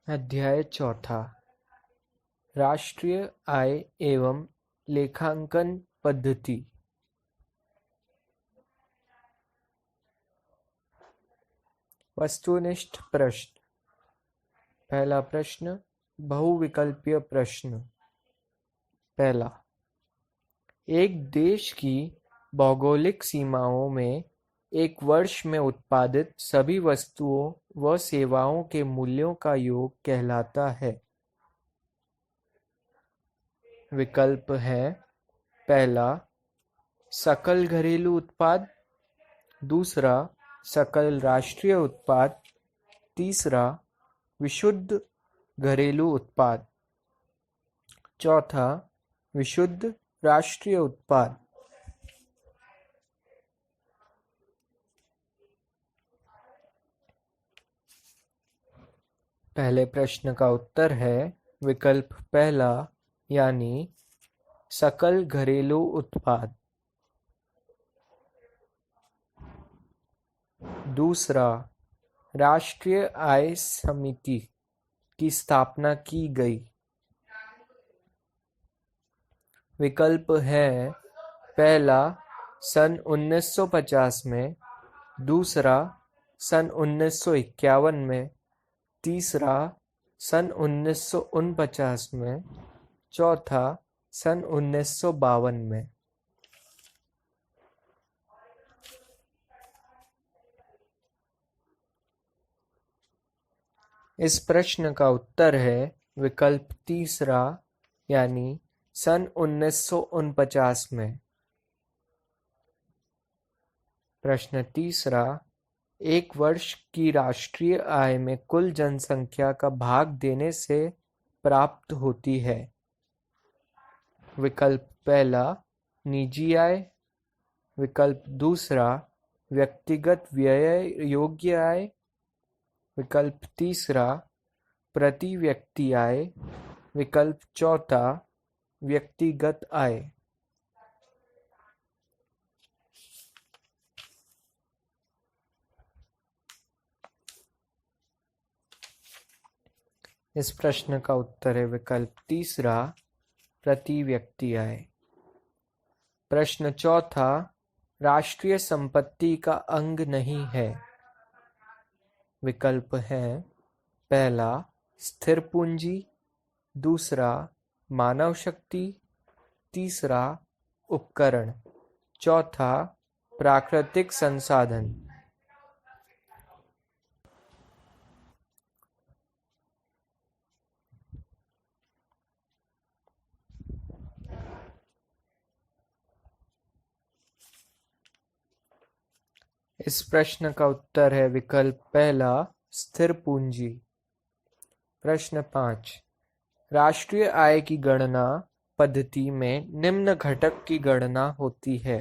अध्याय चौथा राष्ट्रीय आय एवं लेखांकन पद्धति। वस्तुनिष्ठ प्रश्न। पहला प्रश्न बहुविकल्पीय प्रश्न। पहला, एक देश की भौगोलिक सीमाओं में एक वर्ष में उत्पादित सभी वस्तुओं व सेवाओं के मूल्यों का योग कहलाता है। विकल्प है पहला सकल घरेलू उत्पाद, दूसरा सकल राष्ट्रीय उत्पाद, तीसरा विशुद्ध घरेलू उत्पाद, चौथा विशुद्ध राष्ट्रीय उत्पाद। पहले प्रश्न का उत्तर है विकल्प पहला यानी सकल घरेलू उत्पाद। दूसरा, राष्ट्रीय आय समिति की स्थापना की गई। विकल्प है पहला सन 1950 में, दूसरा सन 1951 में, तीसरा सन 1949 में, चौथा सन 1952 में। इस प्रश्न का उत्तर है विकल्प तीसरा यानी सन 1949 में। प्रश्न तीसरा, एक वर्ष की राष्ट्रीय आय में कुल जनसंख्या का भाग देने से प्राप्त होती है। विकल्प पहला निजी आय, विकल्प दूसरा व्यक्तिगत व्यय योग्य आय, विकल्प तीसरा प्रति व्यक्ति आय, विकल्प चौथा व्यक्तिगत आय। इस प्रश्न का उत्तर है विकल्प तीसरा प्रति व्यक्ति आय। प्रश्न चौथा राष्ट्रीय संपत्ति का अंग नहीं है। विकल्प है पहला स्थिर पूंजी, दूसरा मानव शक्ति, तीसरा उपकरण, चौथा प्राकृतिक संसाधन। इस प्रश्न का उत्तर है विकल्प पहला स्थिर पूंजी। प्रश्न 5, राष्ट्रीय आय की गणना पद्धति में निम्न घटक की गणना होती है।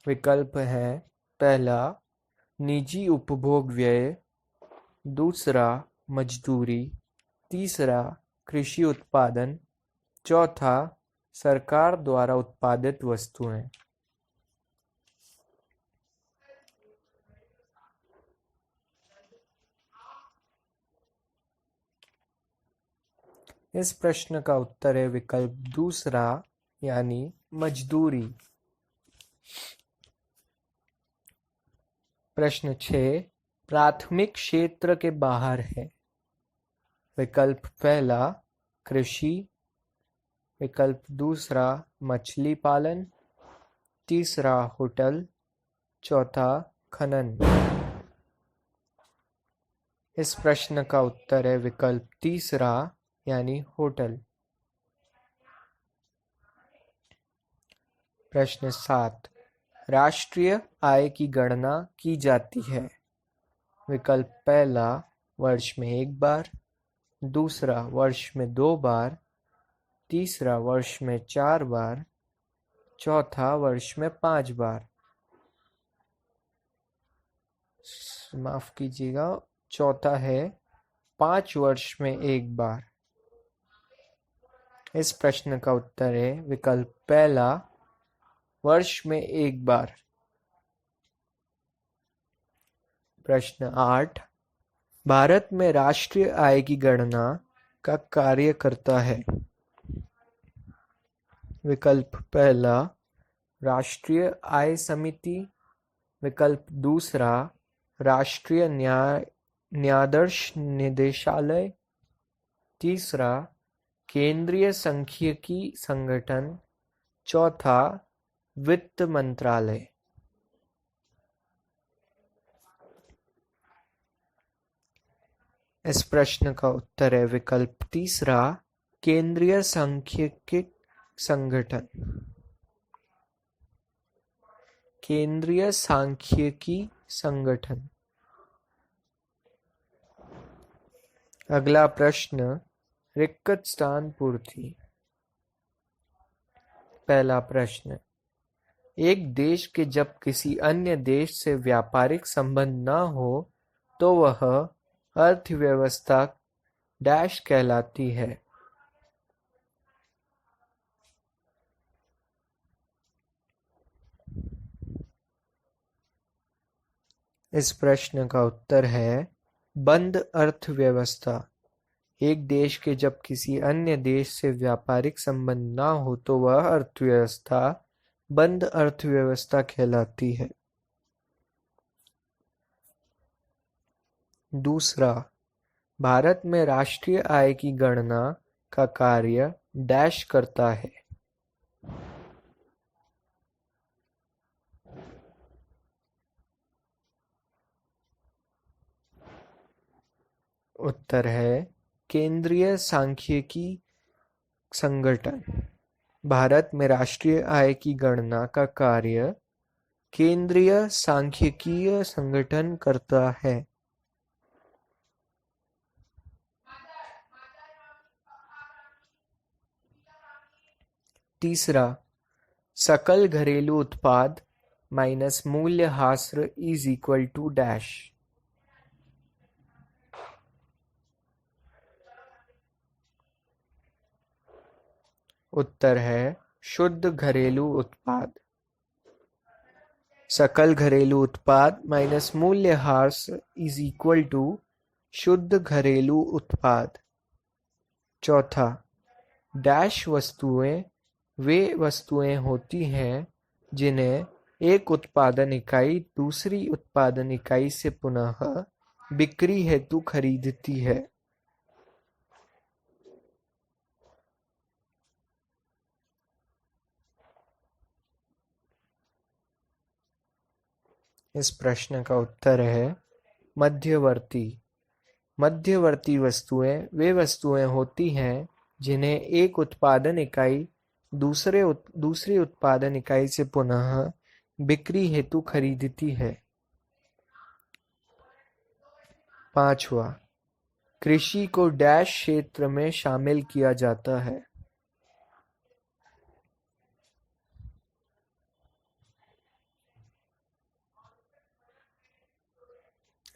विकल्प है पहला निजी उपभोग व्यय, दूसरा मजदूरी, तीसरा कृषि उत्पादन, चौथा सरकार द्वारा उत्पादित वस्तुएं। इस प्रश्न का उत्तर है विकल्प दूसरा यानी मजदूरी। प्रश्न 6, प्राथमिक क्षेत्र के बाहर है। विकल्प पहला कृषि, विकल्प दूसरा मछली पालन, तीसरा होटल, चौथा खनन। इस प्रश्न का उत्तर है विकल्प तीसरा यानी होटल। प्रश्न 7, राष्ट्रीय आय की गणना की जाती है। विकल्प पहला वर्ष में एक बार, दूसरा वर्ष में 2 बार, तीसरा वर्ष में 4 बार, चौथा वर्ष में 5 बार। माफ कीजिएगा, चौथा है 5 वर्ष में एक बार। इस प्रश्न का उत्तर है विकल्प पहला वर्ष में एक बार। प्रश्न 8, भारत में राष्ट्रीय आय की गणना का कार्य करता है। विकल्प पहला राष्ट्रीय आय समिति, विकल्प दूसरा राष्ट्रीय न्यायाधीश निदेशालय, तीसरा केंद्रीय सांख्यिकी संगठन, चौथा वित्त मंत्रालय। इस प्रश्न का उत्तर है विकल्प तीसरा केंद्रीय सांख्यिकी संगठन। केंद्रीय सांख्यिकी संगठन। अगला प्रश्न रिक्त स्थान पूर्ति। पहला प्रश्न, एक देश के जब किसी अन्य देश से व्यापारिक संबंध न हो तो वह अर्थव्यवस्था डैश कहलाती है। इस प्रश्न का उत्तर है बंद अर्थव्यवस्था। एक देश के जब किसी अन्य देश से व्यापारिक संबंध न हो तो वह अर्थव्यवस्था बंद अर्थव्यवस्था कहलाती है। दूसरा, भारत में राष्ट्रीय आय की गणना का कार्य डैश करता है। उत्तर है केंद्रीय सांख्यिकी संगठन। भारत में राष्ट्रीय आय की गणना का कार्य केंद्रीय सांख्यिकीय संगठन करता है। तीसरा, सकल घरेलू उत्पाद माइनस मूल्यह्रास इज इक्वल टू डैश। उत्तर है शुद्ध घरेलू उत्पाद। सकल घरेलू उत्पाद माइनस मूल्यह्रास इज इक्वल टू शुद्ध घरेलू उत्पाद। चौथा, डैश वस्तुएं वे वस्तुएं होती हैं जिन्हें एक उत्पादन इकाई दूसरी उत्पादन इकाई से पुनः बिक्री हेतु खरीदती है। इस प्रश्न का उत्तर है मध्यवर्ती। मध्यवर्ती वस्तुएं वे वस्तुएं होती हैं जिन्हें एक उत्पादन इकाई दूसरी उत्पादन इकाई से पुनः बिक्री हेतु खरीदती है। पांचवा, कृषि को डैश क्षेत्र में शामिल किया जाता है।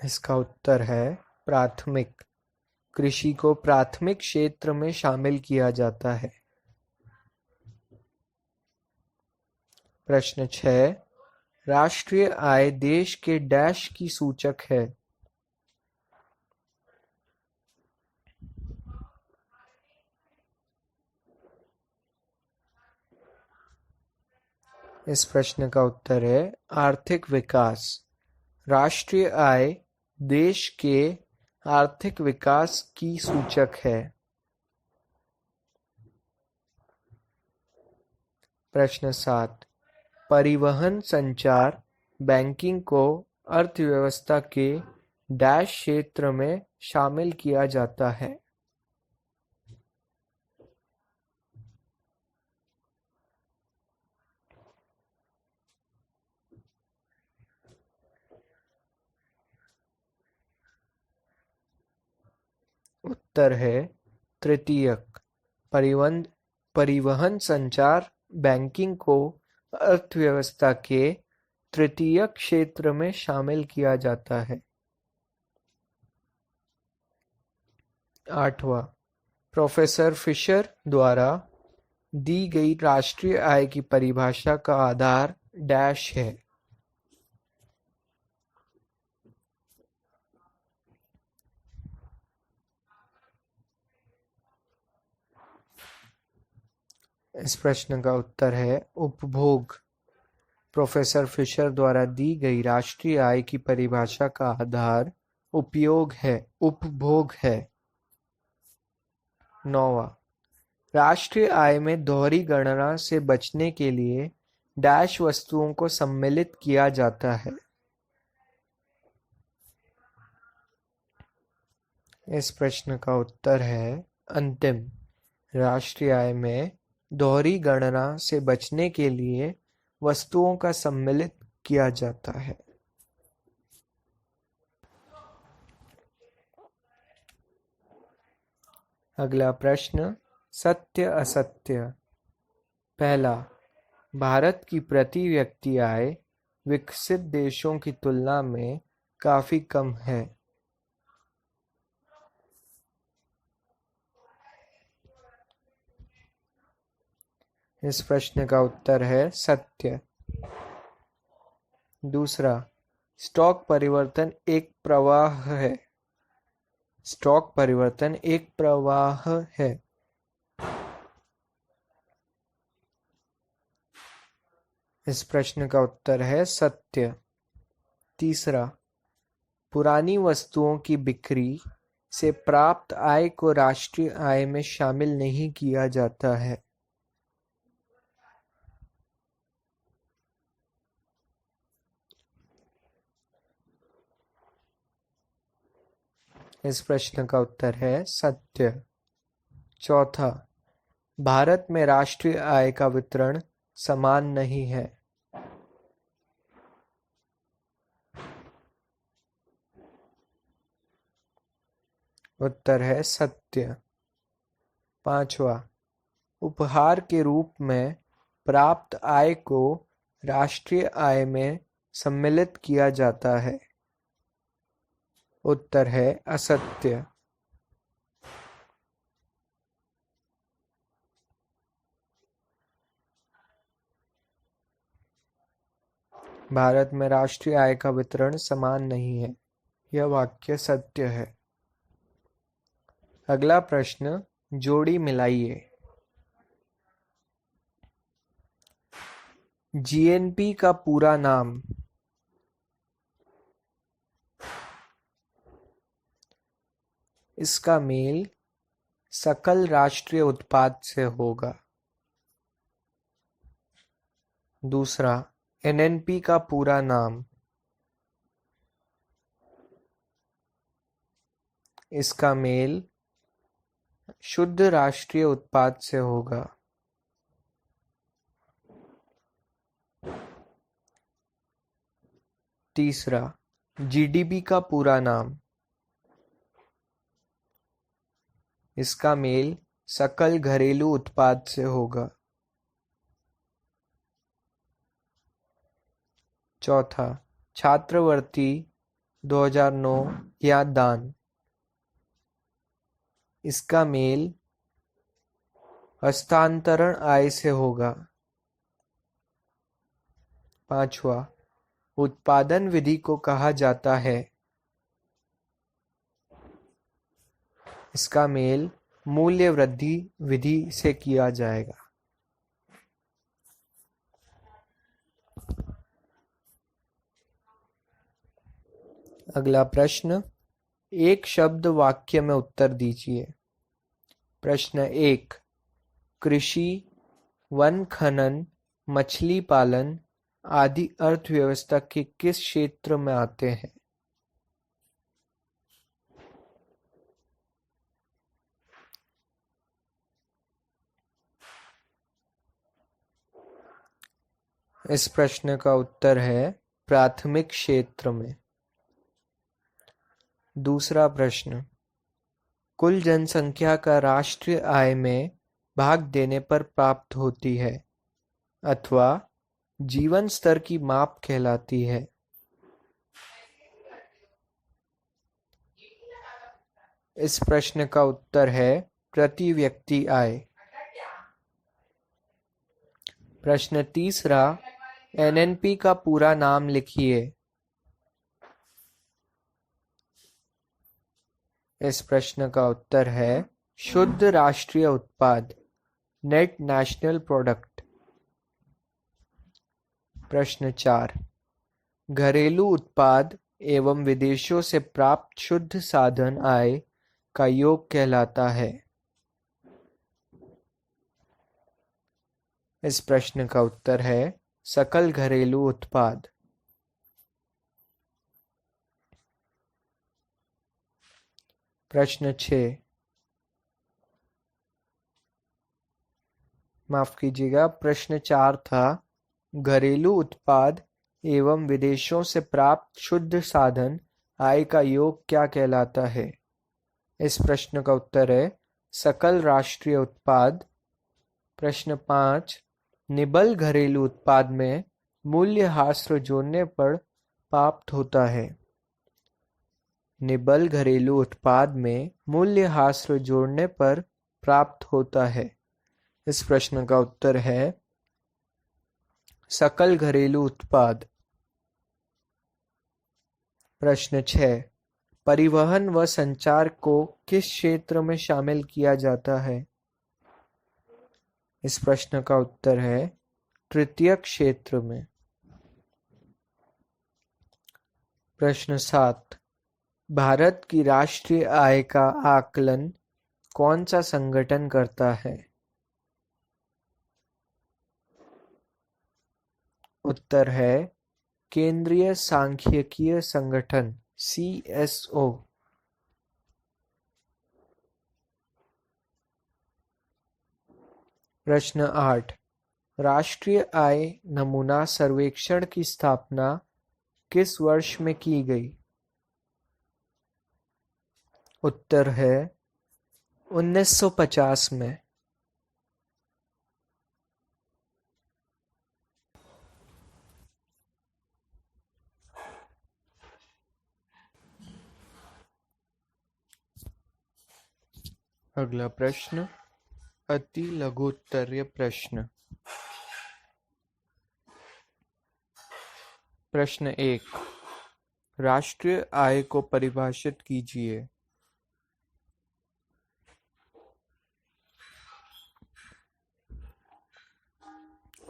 इसका उत्तर है प्राथमिक। कृषि को प्राथमिक क्षेत्र में शामिल किया जाता है। प्रश्न 6, राष्ट्रीय आय देश के डैश की सूचक है। इस प्रश्न का उत्तर है आर्थिक विकास। राष्ट्रीय आय देश के आर्थिक विकास की सूचक है। प्रश्न 7, परिवहन, संचार, बैंकिंग को अर्थव्यवस्था के डैश क्षेत्र में शामिल किया जाता है। उत्तर है तृतीयक। परिवहन, संचार, बैंकिंग को अर्थव्यवस्था के तृतीयक क्षेत्र में शामिल किया जाता है। 8वां, प्रोफेसर फिशर द्वारा दी गई राष्ट्रीय आय की परिभाषा का आधार डैश है। इस प्रश्न का उत्तर है उपभोग। प्रोफेसर फिशर द्वारा दी गई राष्ट्रीय आय की परिभाषा का आधार उपयोग है, उपभोग है। 9वां, राष्ट्रीय आय में दोहरी गणना से बचने के लिए डैश वस्तुओं को सम्मिलित किया जाता है। इस प्रश्न का उत्तर है अंतिम। राष्ट्रीय आय में दोहरी गणना से बचने के लिए वस्तुओं का सम्मिलित किया जाता है। अगला प्रश्न, सत्य असत्य। पहला, भारत की प्रति व्यक्ति आय विकसित देशों की तुलना में काफी कम है। इस प्रश्न का उत्तर है सत्य। दूसरा, स्टॉक परिवर्तन एक प्रवाह है। स्टॉक परिवर्तन एक प्रवाह है। इस प्रश्न का उत्तर है सत्य। तीसरा, पुरानी वस्तुओं की बिक्री से प्राप्त आय को राष्ट्रीय आय में शामिल नहीं किया जाता है। इस प्रश्न का उत्तर है सत्य। चौथा, भारत में राष्ट्रीय आय का वितरण समान नहीं है। उत्तर है सत्य। पांचवा, उपहार के रूप में प्राप्त आय को राष्ट्रीय आय में सम्मिलित किया जाता है। उत्तर है असत्य। भारत में राष्ट्रीय आय का वितरण समान नहीं है। यह वाक्य सत्य है। अगला प्रश्न, जोड़ी मिलाइए। जीएनपी का पूरा नाम। इसका मेल सकल राष्ट्रीय उत्पाद से होगा। दूसरा, एनएनपी का पूरा नाम। इसका मेल शुद्ध राष्ट्रीय उत्पाद से होगा। तीसरा, जीडीपी का पूरा नाम। इसका मेल सकल घरेलू उत्पाद से होगा। चौथा, छात्रवृत्ति 2009 या दान। इसका मेल हस्तांतरण आय से होगा। पांचवा, उत्पादन विधि को कहा जाता है। इसका मेल मूल्य वृद्धि विधि से किया जाएगा। अगला प्रश्न, एक शब्द वाक्य में उत्तर दीजिए। प्रश्न 1, कृषि, वन खनन, मछली पालन आदि अर्थव्यवस्था के किस क्षेत्र में आते हैं? इस प्रश्न का उत्तर है प्राथमिक क्षेत्र में। दूसरा प्रश्न, कुल जनसंख्या का राष्ट्रीय आय में भाग देने पर प्राप्त होती है अथवा जीवन स्तर की माप कहलाती है। इस प्रश्न का उत्तर है प्रति व्यक्ति आय। प्रश्न तीसरा, एनएनपी का पूरा नाम लिखिए। इस प्रश्न का उत्तर है शुद्ध राष्ट्रीय उत्पाद। Net national product. प्रश्न 4, घरेलू उत्पाद एवं विदेशों से प्राप्त शुद्ध साधन आय का योग कहलाता है। इस प्रश्न का उत्तर है सकल घरेलू उत्पाद। प्रश्न 6, माफ कीजिएगा, प्रश्न 4 था घरेलू उत्पाद एवं विदेशों से प्राप्त शुद्ध साधन आय का योग क्या कहलाता है। इस प्रश्न का उत्तर है सकल राष्ट्रीय उत्पाद। प्रश्न 5, निबल घरेलू उत्पाद में मूल्यह्रास जोड़ने पर प्राप्त होता है। निबल घरेलू उत्पाद में मूल्यह्रास जोड़ने पर प्राप्त होता है। इस प्रश्न का उत्तर है सकल घरेलू उत्पाद। प्रश्न 6, परिवहन व संचार को किस क्षेत्र में शामिल किया जाता है। इस प्रश्न का उत्तर है तृतीयक क्षेत्र में। प्रश्न 7, भारत की राष्ट्रीय आय का आकलन कौन सा संगठन करता है। उत्तर है केंद्रीय सांख्यिकीय संगठन CSO। प्रश्न 8, राष्ट्रीय आय नमूना सर्वेक्षण की स्थापना किस वर्ष में की गई। उत्तर है 1950 में। अगला प्रश्न अति लघुत्तरीय प्रश्न। प्रश्न 1, राष्ट्रीय आय को परिभाषित कीजिए।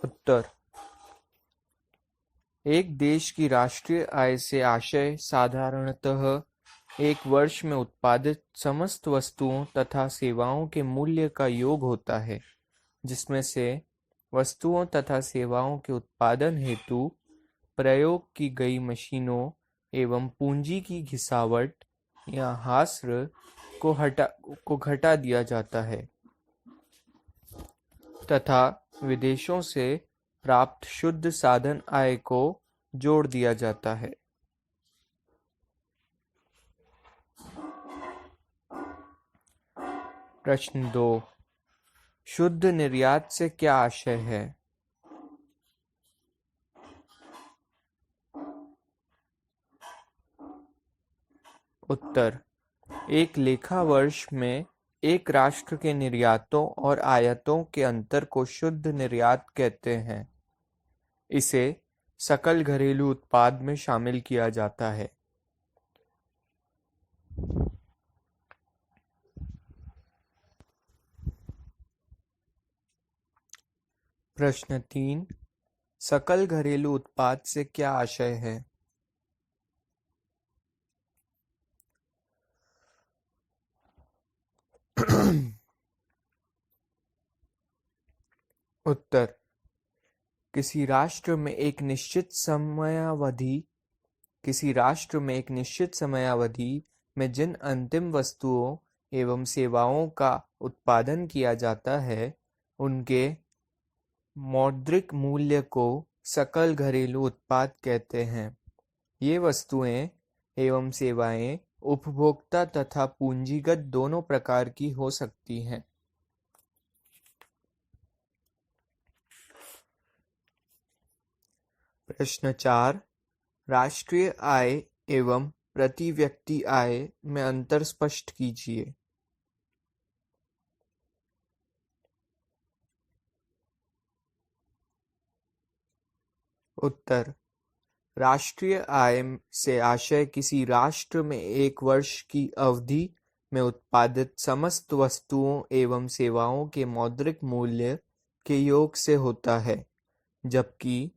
उत्तर, एक देश की राष्ट्रीय आय से आशय साधारणतः एक वर्ष में उत्पादित समस्त वस्तुओं तथा सेवाओं के मूल्य का योग होता है, जिसमें से वस्तुओं तथा सेवाओं के उत्पादन हेतु प्रयोग की गई मशीनों एवं पूंजी की घिसावट या हास्र को घटा दिया जाता है तथा विदेशों से प्राप्त शुद्ध साधन आय को जोड़ दिया जाता है। प्रश्न 2, शुद्ध निर्यात से क्या आशय है। उत्तर, एक लेखा वर्ष में एक राष्ट्र के निर्यातों और आयातों के अंतर को शुद्ध निर्यात कहते हैं। इसे सकल घरेलू उत्पाद में शामिल किया जाता है। प्रश्न 3, सकल घरेलू उत्पाद से क्या आशय है। उत्तर, किसी राष्ट्र में एक निश्चित समयावधि में जिन अंतिम वस्तुओं एवं सेवाओं का उत्पादन किया जाता है, उनके मौद्रिक मूल्य को सकल घरेलू उत्पाद कहते हैं। ये वस्तुएं एवं सेवाएं उपभोक्ता तथा पूंजीगत दोनों प्रकार की हो सकती हैं। प्रश्न 4, राष्ट्रीय आय एवं प्रति व्यक्ति आय में अंतर स्पष्ट कीजिए। उत्तर, राष्ट्रीय आय से आशय किसी राष्ट्र में एक वर्ष की अवधि में उत्पादित समस्त वस्तुओं एवं सेवाओं के मौद्रिक मूल्य के योग से होता है, जबकि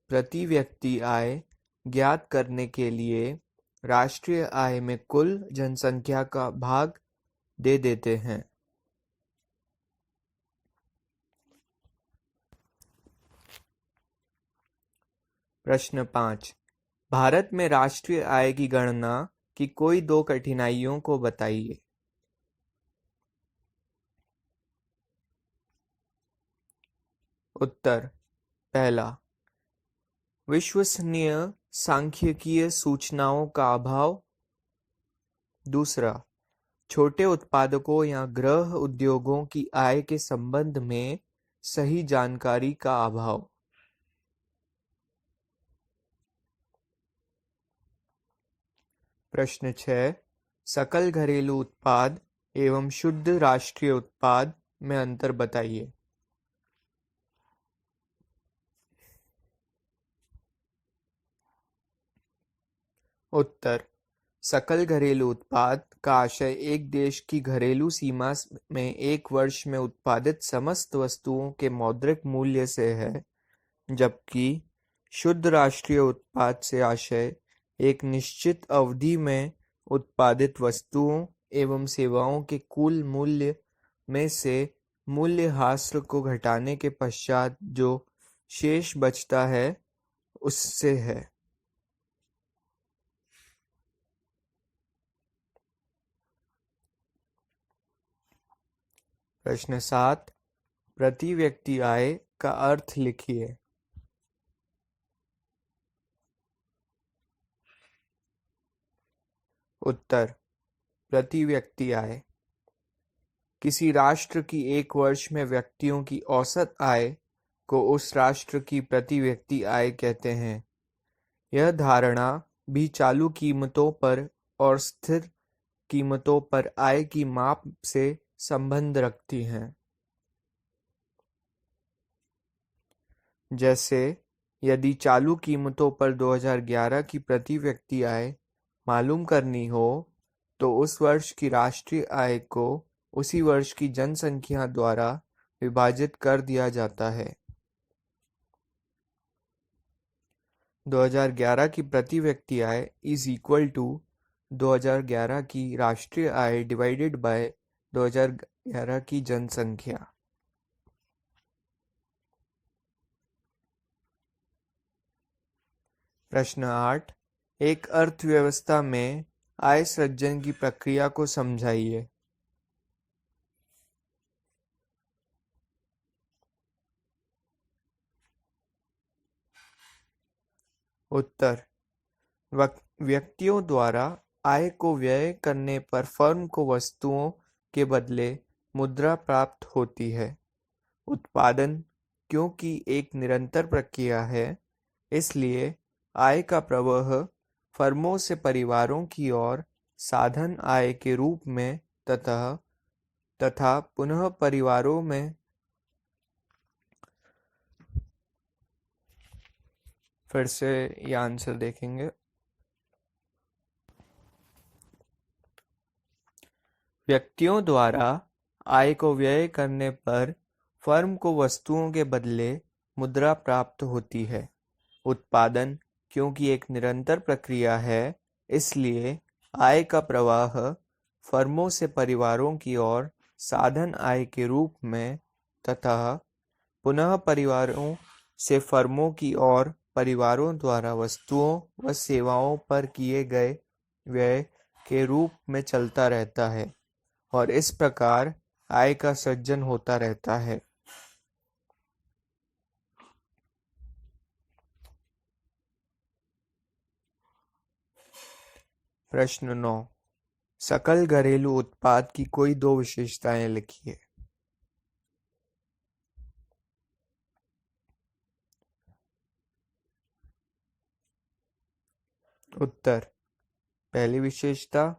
प्रति व्यक्ति आय ज्ञात करने के लिए राष्ट्रीय आय में कुल जनसंख्या का भाग दे देते हैं। प्रश्न 5। भारत में राष्ट्रीय आय की गणना की कोई दो कठिनाइयों को बताइए। उत्तर। पहला, विश्वसनीय सांख्यिकीय सूचनाओं का अभाव। दूसरा, छोटे उत्पादकों या गृह उद्योगों की आय के संबंध में सही जानकारी का अभाव। प्रश्न 6। सकल घरेलू उत्पाद एवं शुद्ध राष्ट्रीय उत्पाद में अंतर बताइए। उत्तर। सकल घरेलू उत्पाद का आशय एक देश की घरेलू सीमा में एक वर्ष में उत्पादित समस्त वस्तुओं के मौद्रिक मूल्य से है, जबकि शुद्ध राष्ट्रीय उत्पाद से आशय एक निश्चित अवधि में उत्पादित वस्तुओं एवं सेवाओं के कुल मूल्य में से मूल्यह्रास को घटाने के पश्चात जो शेष बचता है उससे है। प्रश्न 7। प्रति व्यक्ति आय का अर्थ लिखिए। उत्तर। प्रति व्यक्ति आय किसी राष्ट्र की एक वर्ष में व्यक्तियों की औसत आय को उस राष्ट्र की प्रति व्यक्ति आय कहते हैं। यह धारणा भी चालू कीमतों पर और स्थिर कीमतों पर आय की माप से संबंध रखती है। जैसे यदि चालू कीमतों पर 2011 की प्रति व्यक्ति आय मालूम करनी हो तो उस वर्ष की राष्ट्रीय आय को उसी वर्ष की जनसंख्या द्वारा विभाजित कर दिया जाता है। 2011 की प्रति व्यक्ति आय इज इक्वल टू 2011 की राष्ट्रीय आय डिवाइडेड बाय 2011 की जनसंख्या। प्रश्न 8। एक अर्थव्यवस्था में आय सृजन की प्रक्रिया को समझाइए। उत्तर। व्यक्तियों द्वारा आय को व्यय करने पर फर्म को वस्तुओं के बदले मुद्रा प्राप्त होती है। उत्पादन क्योंकि एक निरंतर प्रक्रिया है, इसलिए आय का प्रवाह फर्मों से परिवारों की ओर साधन आय के रूप में तथा पुनः परिवारों में फिर से ये आंसर देखेंगे। व्यक्तियों द्वारा आय को व्यय करने पर फर्म को वस्तुओं के बदले मुद्रा प्राप्त होती है। उत्पादन क्योंकि एक निरंतर प्रक्रिया है, इसलिए आय का प्रवाह फर्मों से परिवारों की ओर साधन आय के रूप में तथा पुनः परिवारों से फर्मों की ओर परिवारों द्वारा वस्तुओं व सेवाओं पर किए गए व्यय के रूप में चलता रहता है और इस प्रकार आय का सृजन होता रहता है। प्रश्न 9। सकल घरेलू उत्पाद की कोई दो विशेषताएं लिखिए। उत्तर। पहली विशेषता,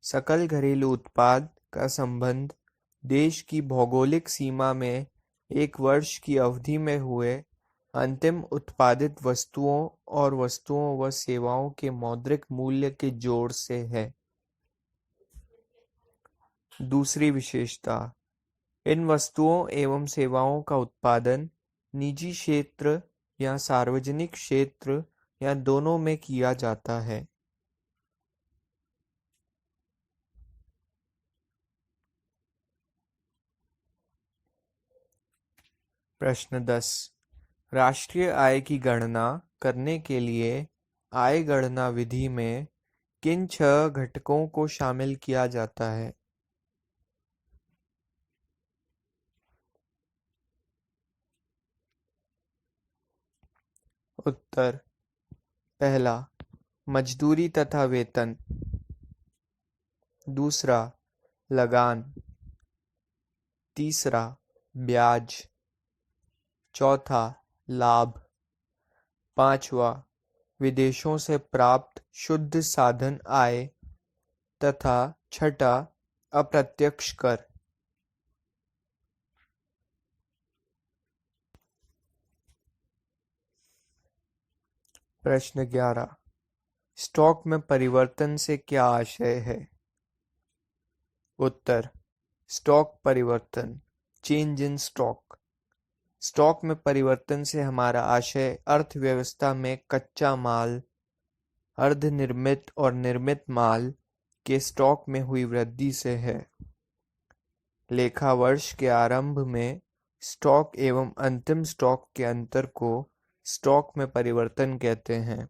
सकल घरेलू उत्पाद का संबंध देश की भौगोलिक सीमा में एक वर्ष की अवधि में हुए अंतिम उत्पादित वस्तुओं और वस्तुओं व सेवाओं के मौद्रिक मूल्य के जोड़ से है। दूसरी विशेषता, इन वस्तुओं एवं सेवाओं का उत्पादन निजी क्षेत्र या सार्वजनिक क्षेत्र या दोनों में किया जाता है। प्रश्न 10, राष्ट्रीय आय की गणना करने के लिए आय गणना विधि में किन 6 घटकों को शामिल किया जाता है? उत्तर, पहला मजदूरी तथा वेतन, दूसरा लगान, तीसरा ब्याज, चौथा लाभ, पांचवा विदेशों से प्राप्त शुद्ध साधन आय तथा छठा अप्रत्यक्ष कर। प्रश्न 11, स्टॉक में परिवर्तन से क्या आशय है? उत्तर, स्टॉक परिवर्तन, चेंज इन स्टॉक। स्टॉक में परिवर्तन से हमारा आशय अर्थव्यवस्था में कच्चा माल, अर्धनिर्मित और निर्मित माल के स्टॉक में हुई वृद्धि से है। लेखा वर्ष के आरंभ में स्टॉक एवं अंतिम स्टॉक के अंतर को स्टॉक में परिवर्तन कहते हैं।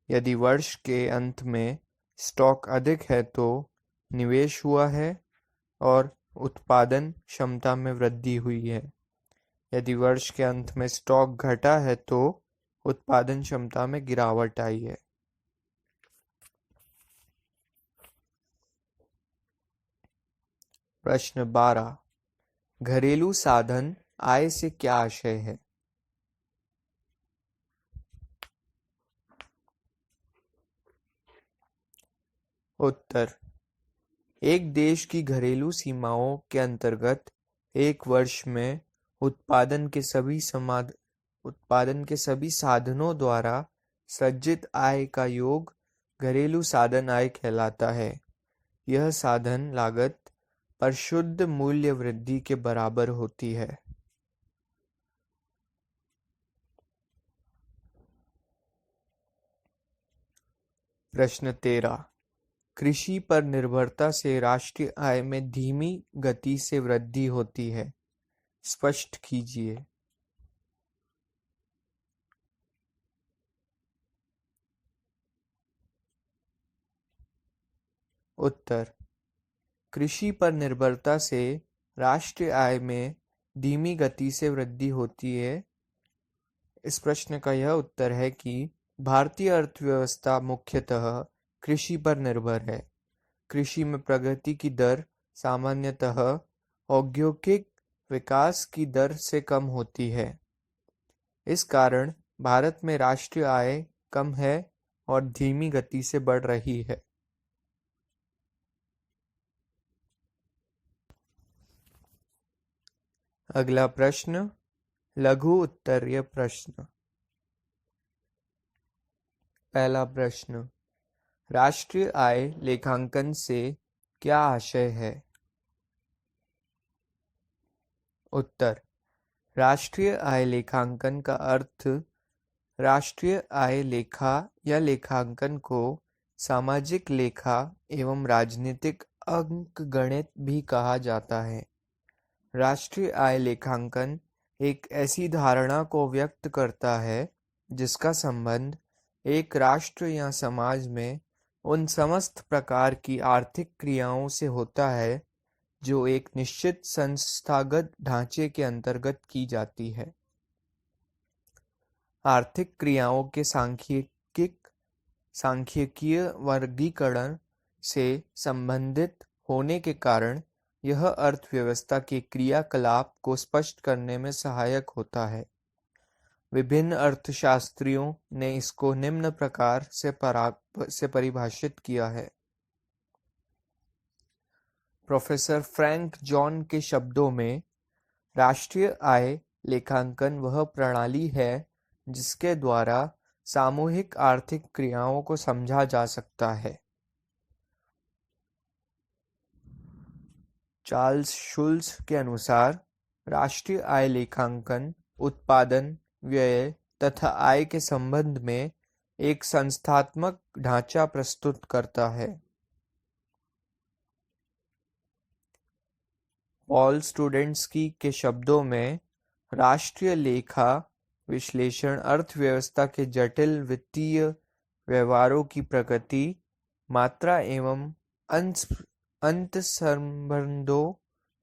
यदि वर्ष के अंत में स्टॉक अधिक है तो निवेश हुआ है और उत्पादन क्षमता में वृद्धि हुई है। यदि वर्ष के अंत में स्टॉक घटा है तो उत्पादन क्षमता में गिरावट आई है। प्रश्न 12, घरेलू साधन आय से क्या आशय है? उत्तर, एक देश की घरेलू सीमाओं के अंतर्गत एक वर्ष में उत्पादन के सभी साधनों द्वारा सृजित आय का योग घरेलू साधन आय कहलाता है। यह साधन लागत पर शुद्ध मूल्य वृद्धि के बराबर होती है। प्रश्न 13, कृषि पर निर्भरता से राष्ट्रीय आय में धीमी गति से वृद्धि होती है, स्पष्ट कीजिए। उत्तर, कृषि पर निर्भरता से राष्ट्रीय आय में धीमी गति से वृद्धि होती है। इस प्रश्न का यह उत्तर है कि भारतीय अर्थव्यवस्था मुख्यतः कृषि पर निर्भर है। कृषि में प्रगति की दर सामान्यतः औद्योगिक विकास की दर से कम होती है। इस कारण भारत में राष्ट्रीय आय कम है और धीमी गति से बढ़ रही है। अगला प्रश्न, लघु उत्तरीय प्रश्न। पहला प्रश्न, राष्ट्रीय आय लेखांकन से क्या आशय है? उत्तर, राष्ट्रीय आय लेखांकन का अर्थ राष्ट्रीय आय लेखा या लेखांकन को सामाजिक लेखा एवं राजनीतिक अंकगणित भी कहा जाता है। राष्ट्रीय आय लेखांकन एक ऐसी धारणा को व्यक्त करता है जिसका संबंध एक राष्ट्र या समाज में उन समस्त प्रकार की आर्थिक क्रियाओं से होता है जो एक निश्चित संस्थागत ढांचे के अंतर्गत की जाती है। आर्थिक क्रियाओं के सांख्यिकीय वर्गीकरण से संबंधित होने के कारण यह अर्थव्यवस्था के क्रियाकलाप को स्पष्ट करने में सहायक होता है। विभिन्न अर्थशास्त्रियों ने इसको निम्न प्रकार से परिभाषित किया है। प्रोफेसर फ्रैंक जॉन के शब्दों में, राष्ट्रीय आय लेखांकन वह प्रणाली है जिसके द्वारा सामूहिक आर्थिक क्रियाओं को समझा जा सकता है। चार्ल्स शुल्स के अनुसार राष्ट्रीय आय लेखांकन उत्पादन, व्यय तथा आय के संबंध में एक संस्थात्मक ढांचा प्रस्तुत करता है। पॉल स्टुडेंट्स्की के शब्दों में, राष्ट्रीय लेखा विश्लेषण अर्थव्यवस्था के जटिल वित्तीय व्यवहारों की प्रकृति, मात्रा एवं अंतर्संबंधों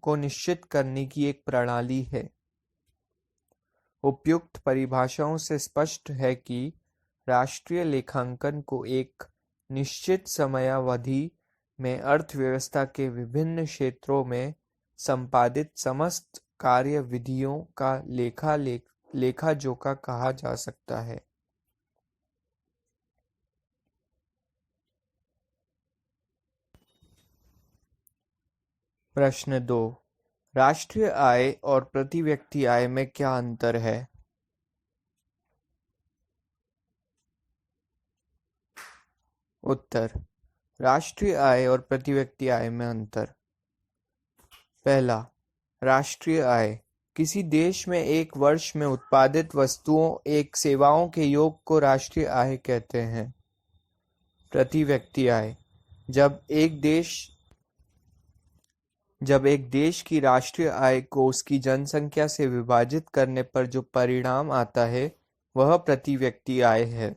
को निश्चित करने की एक प्रणाली है। उपयुक्त परिभाषाओं से स्पष्ट है कि राष्ट्रीय लेखांकन को एक निश्चित समयावधि में अर्थव्यवस्था के विभिन्न क्षेत्रों में संपादित समस्त कार्यविधियों का लेखा जोखा कहा जा सकता है। प्रश्न 2, राष्ट्रीय आय और प्रति व्यक्ति आय में क्या अंतर है? उत्तर, राष्ट्रीय आय और प्रति व्यक्ति आय में अंतर। पहला, राष्ट्रीय आय किसी देश में एक वर्ष में उत्पादित वस्तुओं एक सेवाओं के योग को राष्ट्रीय आय कहते हैं। प्रति व्यक्ति आय जब एक देश की राष्ट्रीय आय को उसकी जनसंख्या से विभाजित करने पर जो परिणाम आता है वह प्रति व्यक्ति आय है।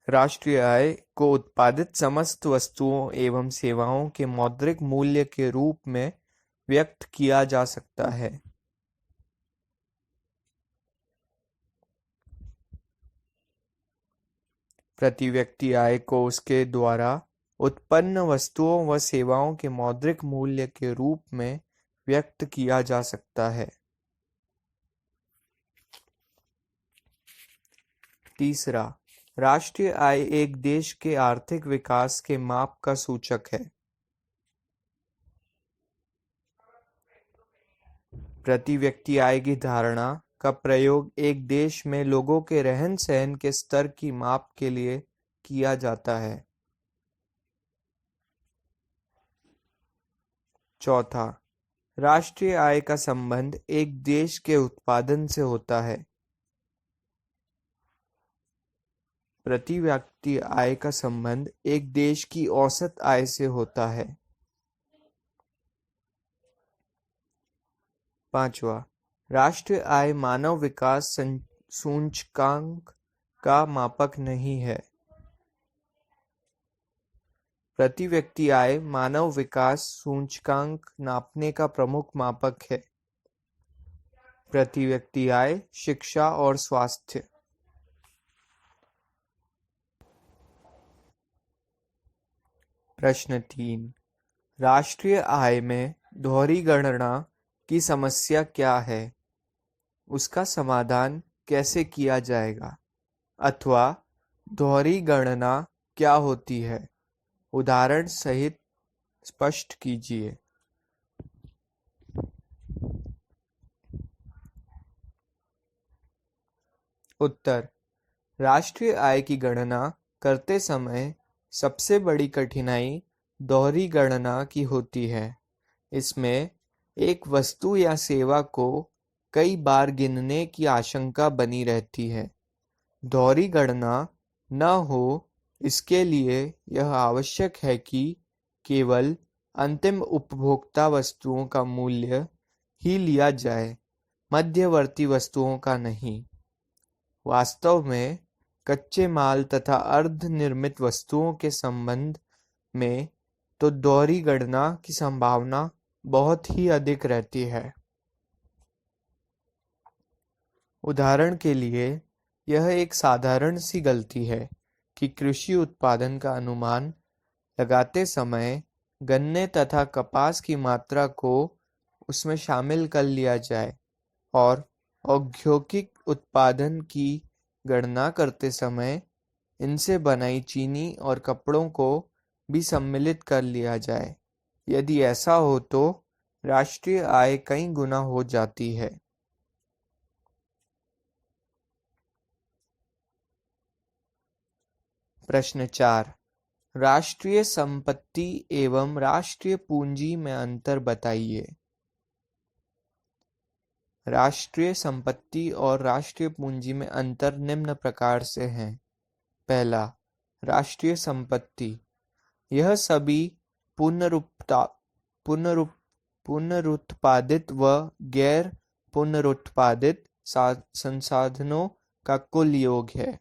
राष्ट्रीय आय को उत्पादित समस्त वस्तुओं एवं सेवाओं के मौद्रिक मूल्य के रूप में व्यक्त किया जा सकता है। प्रति व्यक्ति आय को उसके द्वारा उत्पन्न वस्तुओं व सेवाओं के मौद्रिक मूल्य के रूप में व्यक्त किया जा सकता है। तीसरा, राष्ट्रीय आय एक देश के आर्थिक विकास के माप का सूचक है। प्रति व्यक्ति आय की धारणा का प्रयोग एक देश में लोगों के रहन सहन के स्तर की माप के लिए किया जाता है। चौथा, राष्ट्रीय आय का संबंध एक देश के उत्पादन से होता है। प्रति व्यक्ति आय का संबंध एक देश की औसत आय से होता है। पांचवा, राष्ट्रीय आय मानव विकास सूचकांक का मापक नहीं है। प्रति व्यक्ति आय मानव विकास सूचकांक नापने का प्रमुख मापक है। प्रति व्यक्ति आय, शिक्षा और स्वास्थ्य। प्रश्न 3, राष्ट्रीय आय में दोहरी गणना की समस्या क्या है? उसका समाधान कैसे किया जाएगा? अथवा दोहरी गणना क्या होती है? उदाहरण सहित स्पष्ट कीजिए। उत्तर, राष्ट्रीय आय की गणना करते समय सबसे बड़ी कठिनाई दोहरी गणना की होती है। इसमें एक वस्तु या सेवा को कई बार गिनने की आशंका बनी रहती है। दोहरी गणना न हो इसके लिए यह आवश्यक है कि केवल अंतिम उपभोक्ता वस्तुओं का मूल्य ही लिया जाए, मध्यवर्ती वस्तुओं का नहीं। वास्तव में कच्चे माल तथा अर्ध निर्मित वस्तुओं के संबंध में तो दोहरी गणना की संभावना बहुत ही अधिक रहती है। उदाहरण के लिए, यह एक साधारण सी गलती है कि कृषि उत्पादन का अनुमान लगाते समय गन्ने तथा कपास की मात्रा को उसमें शामिल कर लिया जाए और औद्योगिक उत्पादन की गणना करते समय इनसे बनाई चीनी और कपड़ों को भी सम्मिलित कर लिया जाए। यदि ऐसा हो तो राष्ट्रीय आय कई गुना हो जाती है। प्रश्न 4, राष्ट्रीय संपत्ति एवं राष्ट्रीय पूंजी में अंतर बताइए। राष्ट्रीय संपत्ति और राष्ट्रीय पूंजी में अंतर निम्न प्रकार से है। पहला, राष्ट्रीय संपत्ति, यह सभी पुनरुत्पादित व गैर पुनरुत्पादित संसाधनों का कुल योग है,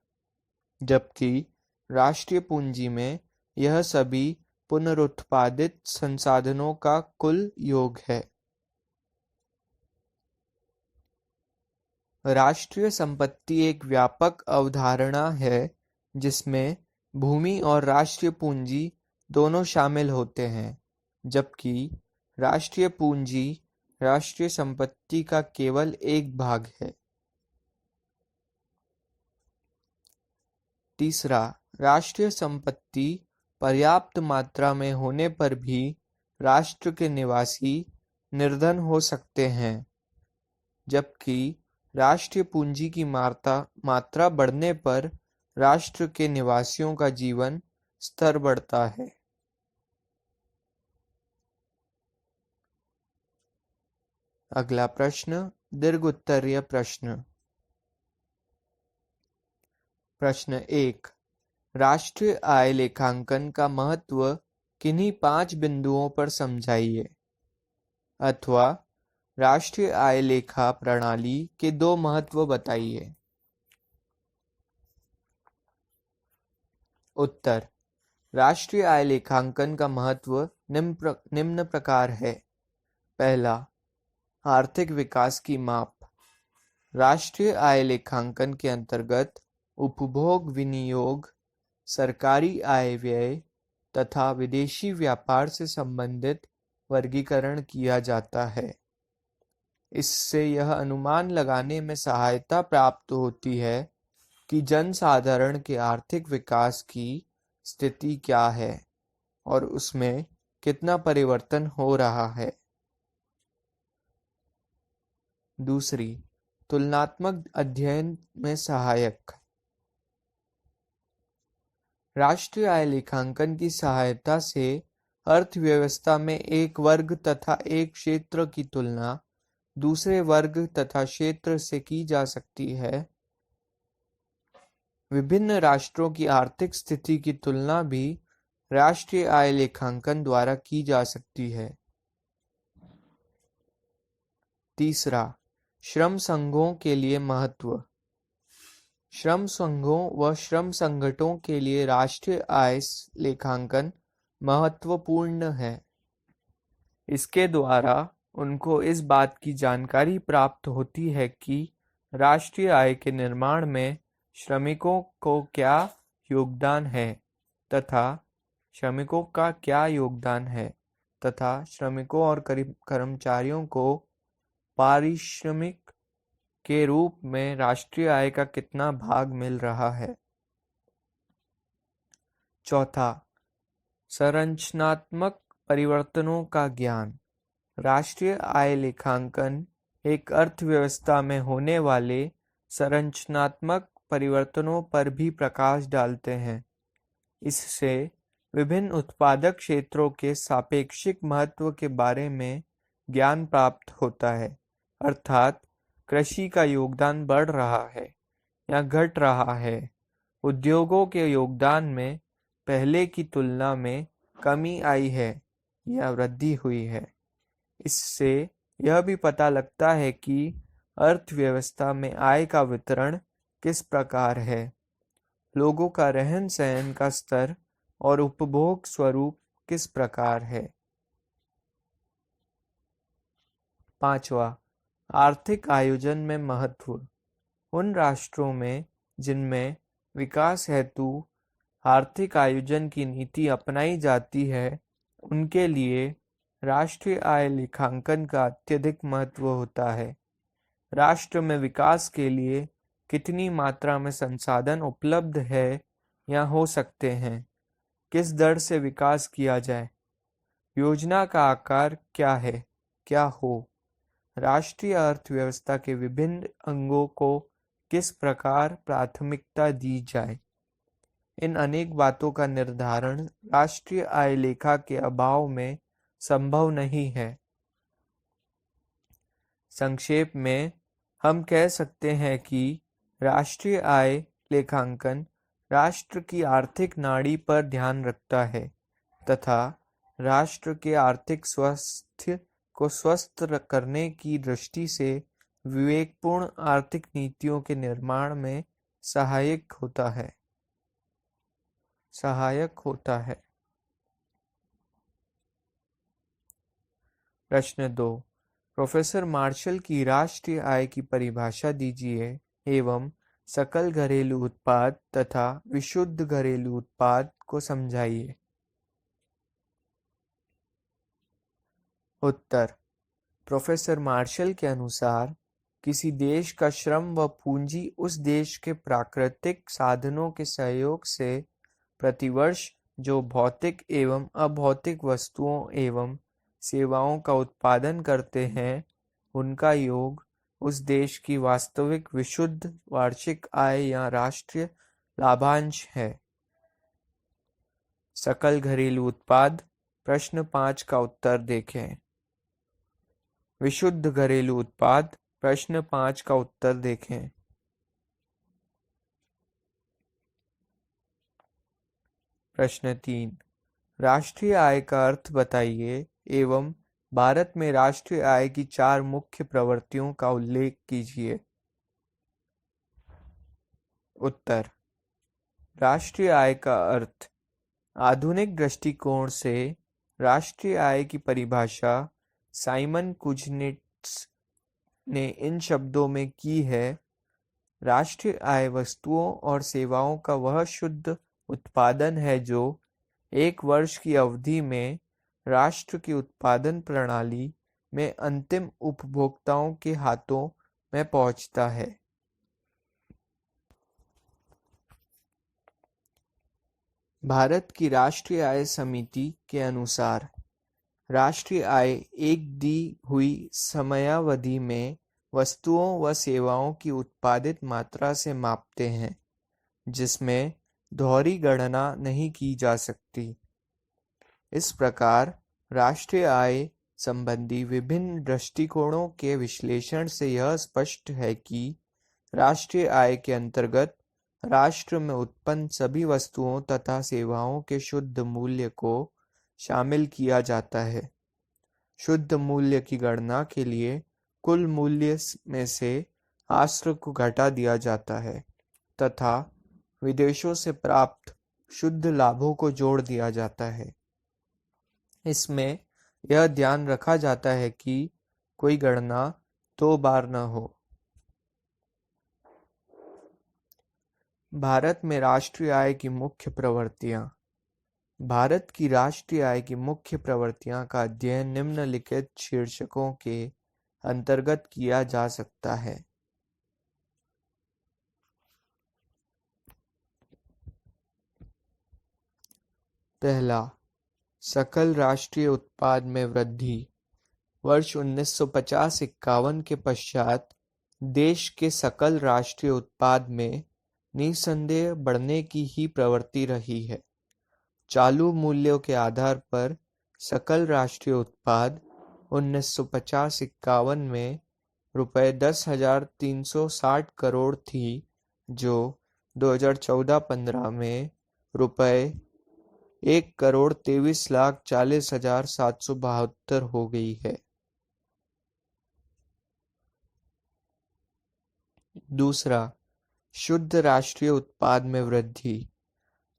जबकि राष्ट्रीय पूंजी में यह सभी पुनरुत्पादित संसाधनों का कुल योग है। राष्ट्रीय संपत्ति एक व्यापक अवधारणा है जिसमें भूमि और राष्ट्रीय पूंजी दोनों शामिल होते हैं, जबकि राष्ट्रीय पूंजी राष्ट्रीय संपत्ति का केवल एक भाग है। तीसरा, राष्ट्रीय संपत्ति पर्याप्त मात्रा में होने पर भी राष्ट्र के निवासी निर्धन हो सकते हैं, जबकि राष्ट्रीय पूंजी की मात्रा बढ़ने पर राष्ट्र के निवासियों का जीवन स्तर बढ़ता है। अगला प्रश्न, दीर्घ उत्तरीय प्रश्न। प्रश्न 1, राष्ट्रीय आय लेखांकन का महत्व किन्हीं 5 बिंदुओं पर समझाइए, अथवा राष्ट्रीय आय लेखा प्रणाली के 2 महत्व बताइए। उत्तर, राष्ट्रीय आय लेखांकन का महत्व निम्न प्रकार है। पहला, आर्थिक विकास की माप। राष्ट्रीय आय लेखांकन के अंतर्गत उपभोग विनियोग, सरकारी आय व्यय तथा विदेशी व्यापार से संबंधित वर्गीकरण किया जाता है। इससे यह अनुमान लगाने में सहायता प्राप्त होती है कि जनसाधारण के आर्थिक विकास की स्थिति क्या है और उसमें कितना परिवर्तन हो रहा है। दूसरी, तुलनात्मक अध्ययन में सहायक। राष्ट्रीय आय लेखांकन की सहायता से अर्थव्यवस्था में एक वर्ग तथा एक क्षेत्र की तुलना दूसरे वर्ग तथा क्षेत्र से की जा सकती है। विभिन्न राष्ट्रों की आर्थिक स्थिति की तुलना भी राष्ट्रीय आय लेखांकन द्वारा की जा सकती है। तीसरा, श्रम संघों के लिए महत्व। श्रम संघों व श्रम संगठनों के लिए राष्ट्रीय आय लेखांकन महत्वपूर्ण है। इसके द्वारा उनको इस बात की जानकारी प्राप्त होती है कि राष्ट्रीय आय के निर्माण में श्रमिकों को क्या योगदान है तथा श्रमिकों का क्या योगदान है तथा श्रमिकों और कर्मचारियों को पारिश्रमिक के रूप में राष्ट्रीय आय का कितना भाग मिल रहा है। चौथा, संरचनात्मक परिवर्तनों का ज्ञान। राष्ट्रीय आय लेखांकन एक अर्थव्यवस्था में होने वाले संरचनात्मक परिवर्तनों पर भी प्रकाश डालते हैं। इससे विभिन्न उत्पादक क्षेत्रों के सापेक्षिक महत्व के बारे में ज्ञान प्राप्त होता है, अर्थात कृषि का योगदान बढ़ रहा है या घट रहा है, उद्योगों के योगदान में पहले की तुलना में कमी आई है या वृद्धि हुई है। इससे यह भी पता लगता है कि अर्थव्यवस्था में आय का वितरण किस प्रकार है, लोगों का रहन सहन का स्तर और उपभोग स्वरूप किस प्रकार है। पांचवा, आर्थिक आयोजन में महत्व। उन राष्ट्रों में जिनमें विकास हेतु आर्थिक आयोजन की नीति अपनाई जाती है, उनके लिए राष्ट्रीय आय लेखांकन का अत्यधिक महत्व होता है। राष्ट्र में विकास के लिए कितनी मात्रा में संसाधन उपलब्ध है या हो सकते हैं, किस दर से विकास किया जाए, योजना का आकार क्या है, क्या हो, राष्ट्रीय अर्थव्यवस्था के विभिन्न अंगों को किस प्रकार प्राथमिकता दी जाए, इन अनेक बातों का निर्धारण राष्ट्रीय आय लेखा के अभाव में संभव नहीं है। संक्षेप में हम कह सकते हैं कि राष्ट्रीय आय लेखांकन राष्ट्र की आर्थिक नाड़ी पर ध्यान रखता है तथा राष्ट्र के आर्थिक स्वास्थ्य को स्वस्थ करने की दृष्टि से विवेकपूर्ण आर्थिक नीतियों के निर्माण में सहायक होता है। प्रश्न 2। प्रोफेसर मार्शल की राष्ट्रीय आय की परिभाषा दीजिए एवं सकल घरेलू उत्पाद तथा विशुद्ध घरेलू उत्पाद को समझाइए। उत्तर। प्रोफेसर मार्शल के अनुसार किसी देश का श्रम व पूंजी उस देश के प्राकृतिक साधनों के सहयोग से प्रतिवर्ष जो भौतिक एवं अभौतिक वस्तुओं एवं सेवाओं का उत्पादन करते हैं, उनका योग उस देश की वास्तविक विशुद्ध वार्षिक आय या राष्ट्रीय लाभांश है। सकल घरेलू उत्पाद प्रश्न 5 का उत्तर देखें। विशुद्ध घरेलू उत्पाद प्रश्न 5 का उत्तर देखें। प्रश्न 3। राष्ट्रीय आय का अर्थ बताइए एवं भारत में राष्ट्रीय आय की 4 मुख्य प्रवृत्तियों का उल्लेख कीजिए। उत्तर। राष्ट्रीय आय का अर्थ। आधुनिक दृष्टिकोण से राष्ट्रीय आय की परिभाषा साइमन कुजनेट्स ने इन शब्दों में की है: राष्ट्रीय आय वस्तुओं और सेवाओं का वह शुद्ध उत्पादन है जो एक वर्ष की अवधि में राष्ट्र की उत्पादन प्रणाली में अंतिम उपभोक्ताओं के हाथों में पहुंचता है। भारत की राष्ट्रीय आय समिति के अनुसार राष्ट्रीय आय एक दी हुई समयावधि में वस्तुओं व सेवाओं की उत्पादित मात्रा से मापते हैं, जिसमें दोहरी गणना नहीं की जा सकती। इस प्रकार राष्ट्रीय आय संबंधी विभिन्न दृष्टिकोणों के विश्लेषण से यह स्पष्ट है कि राष्ट्रीय आय के अंतर्गत राष्ट्र में उत्पन्न सभी वस्तुओं तथा सेवाओं के शुद्ध मूल्य को शामिल किया जाता है। शुद्ध मूल्य की गणना के लिए कुल मूल्य में से आश्रय को घटा दिया जाता है तथा विदेशों से प्राप्त शुद्ध लाभों को जोड़ दिया जाता है। इसमें यह ध्यान रखा जाता है कि कोई गणना 2 बार न हो। भारत में राष्ट्रीय आय की मुख्य प्रवृत्तियां। भारत की राष्ट्रीय आय की मुख्य प्रवृत्तियां का अध्ययन निम्नलिखित शीर्षकों के अंतर्गत किया जा सकता है। पहला, सकल राष्ट्रीय उत्पाद में वृद्धि। वर्ष 1950-51 के पश्चात देश के सकल राष्ट्रीय उत्पाद में निसंदेह बढ़ने की ही प्रवृत्ति रही है। चालू मूल्यों के आधार पर सकल राष्ट्रीय उत्पाद 1950-51 में रुपये 10,360 करोड़ थी, जो 2014-15 में रुपये 1,23,40,772 हो गई है। दूसरा, शुद्ध राष्ट्रीय उत्पाद में वृद्धि।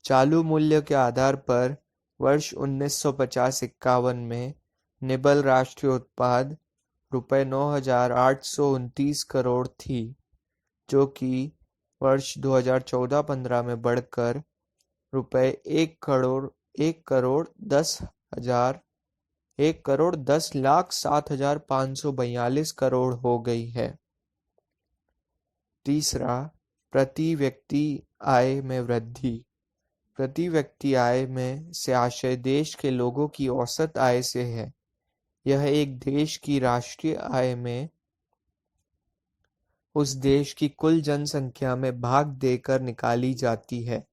चालू मूल्य के आधार पर वर्ष 1950-51 में निबल राष्ट्रीय उत्पाद रुपये 9,829 करोड़ थी, जो कि वर्ष 2014-15 में बढ़कर रुपये 1,10,07,542 करोड़ हो गई है। तीसरा, प्रति व्यक्ति आय में वृद्धि। प्रति व्यक्ति आय में से आशय देश के लोगों की औसत आय से है। यह एक देश की राष्ट्रीय आय में उस देश की कुल जनसंख्या में भाग देकर निकाली जाती है।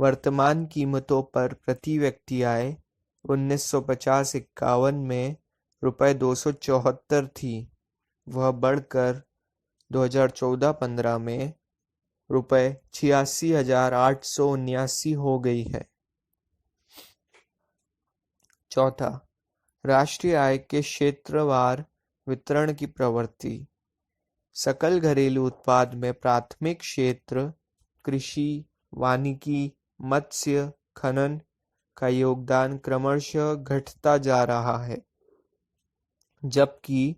वर्तमान कीमतों पर प्रति व्यक्ति आय 1950-51 में ₹274 थी। वह बढ़कर 2014-15 में ₹86,879 हो गई है। चौथा, राष्ट्रीय आय के क्षेत्रवार वितरण की प्रवृत्ति। सकल घरेलू उत्पाद में प्राथमिक क्षेत्र कृषि, वानिकी, मत्स्य, खनन का योगदान क्रमशः घटता जा रहा है, जबकि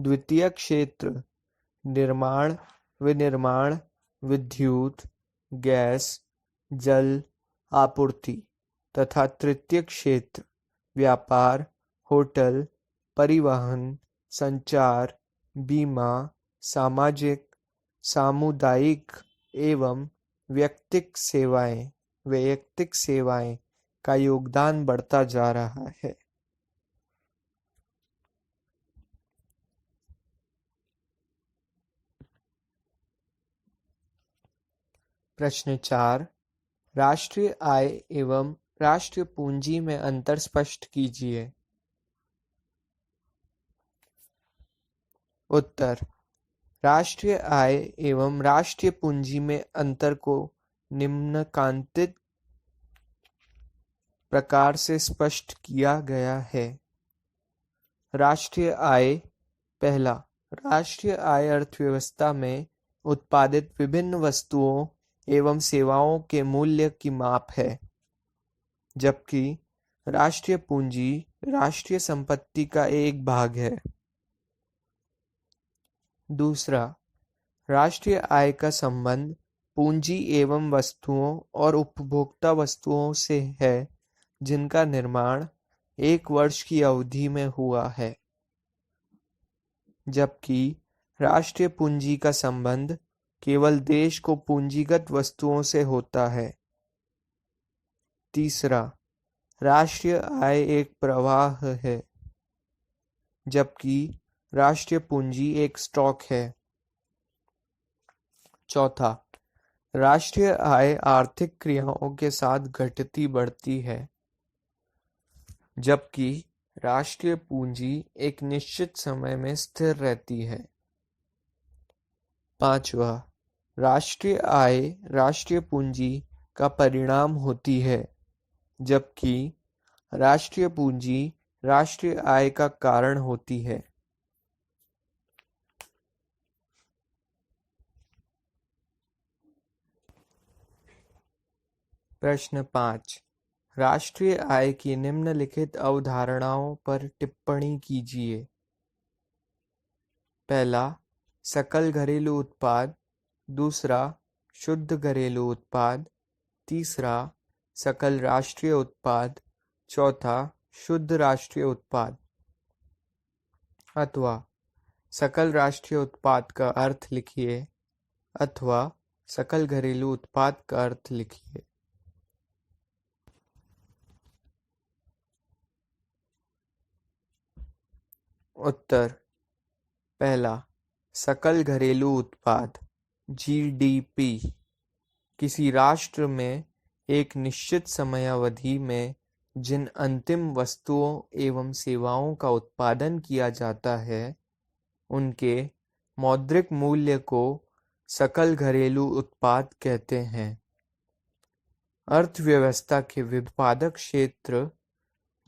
द्वितीय क्षेत्र निर्माण, विनिर्माण, विद्युत, गैस, जल आपूर्ति तथा तृतीय क्षेत्र व्यापार, होटल, परिवहन, संचार, बीमा, सामाजिक, सामुदायिक एवं वैयक्तिक सेवाएं का योगदान बढ़ता जा रहा है। प्रश्न 4, राष्ट्रीय आय एवं राष्ट्रीय पूंजी में अंतर स्पष्ट कीजिए। उत्तर, राष्ट्रीय आय एवं राष्ट्रीय पूंजी में अंतर को निम्नलिखित प्रकार से स्पष्ट किया गया है। राष्ट्रीय आय। पहला, राष्ट्रीय आय अर्थव्यवस्था में उत्पादित विभिन्न वस्तुओं एवं सेवाओं के मूल्य की माप है, जबकि राष्ट्रीय पूंजी राष्ट्रीय संपत्ति का एक भाग है। दूसरा, राष्ट्रीय आय का संबंध पूंजी एवं वस्तुओं और उपभोक्ता वस्तुओं से है जिनका निर्माण एक वर्ष की अवधि में हुआ है, जबकि राष्ट्रीय पूंजी का संबंध केवल देश को पूंजीगत वस्तुओं से होता है। तीसरा, राष्ट्रीय आय एक प्रवाह है, जबकि राष्ट्रीय पूंजी एक स्टॉक है। चौथा, राष्ट्रीय आय आर्थिक क्रियाओं के साथ घटती बढ़ती है, जबकि राष्ट्रीय पूंजी एक निश्चित समय में स्थिर रहती है। पांचवा, राष्ट्रीय आय राष्ट्रीय पूंजी का परिणाम होती है, जबकि राष्ट्रीय पूंजी राष्ट्रीय आय का कारण होती है। प्रश्न 5, राष्ट्रीय आय की निम्नलिखित अवधारणाओं पर टिप्पणी कीजिए। पहला, सकल घरेलू उत्पाद। दूसरा, शुद्ध घरेलू उत्पाद। तीसरा, सकल राष्ट्रीय उत्पाद। चौथा, शुद्ध राष्ट्रीय उत्पाद। अथवा सकल राष्ट्रीय उत्पाद का अर्थ लिखिए अथवा सकल घरेलू उत्पाद का अर्थ लिखिए। उत्तर। पहला, सकल घरेलू उत्पाद जीडीपी किसी राष्ट्र में एक निश्चित समयावधि में जिन अंतिम वस्तुओं एवं सेवाओं का उत्पादन किया जाता है उनके मौद्रिक मूल्य को सकल घरेलू उत्पाद कहते हैं। अर्थव्यवस्था के उत्पादक क्षेत्र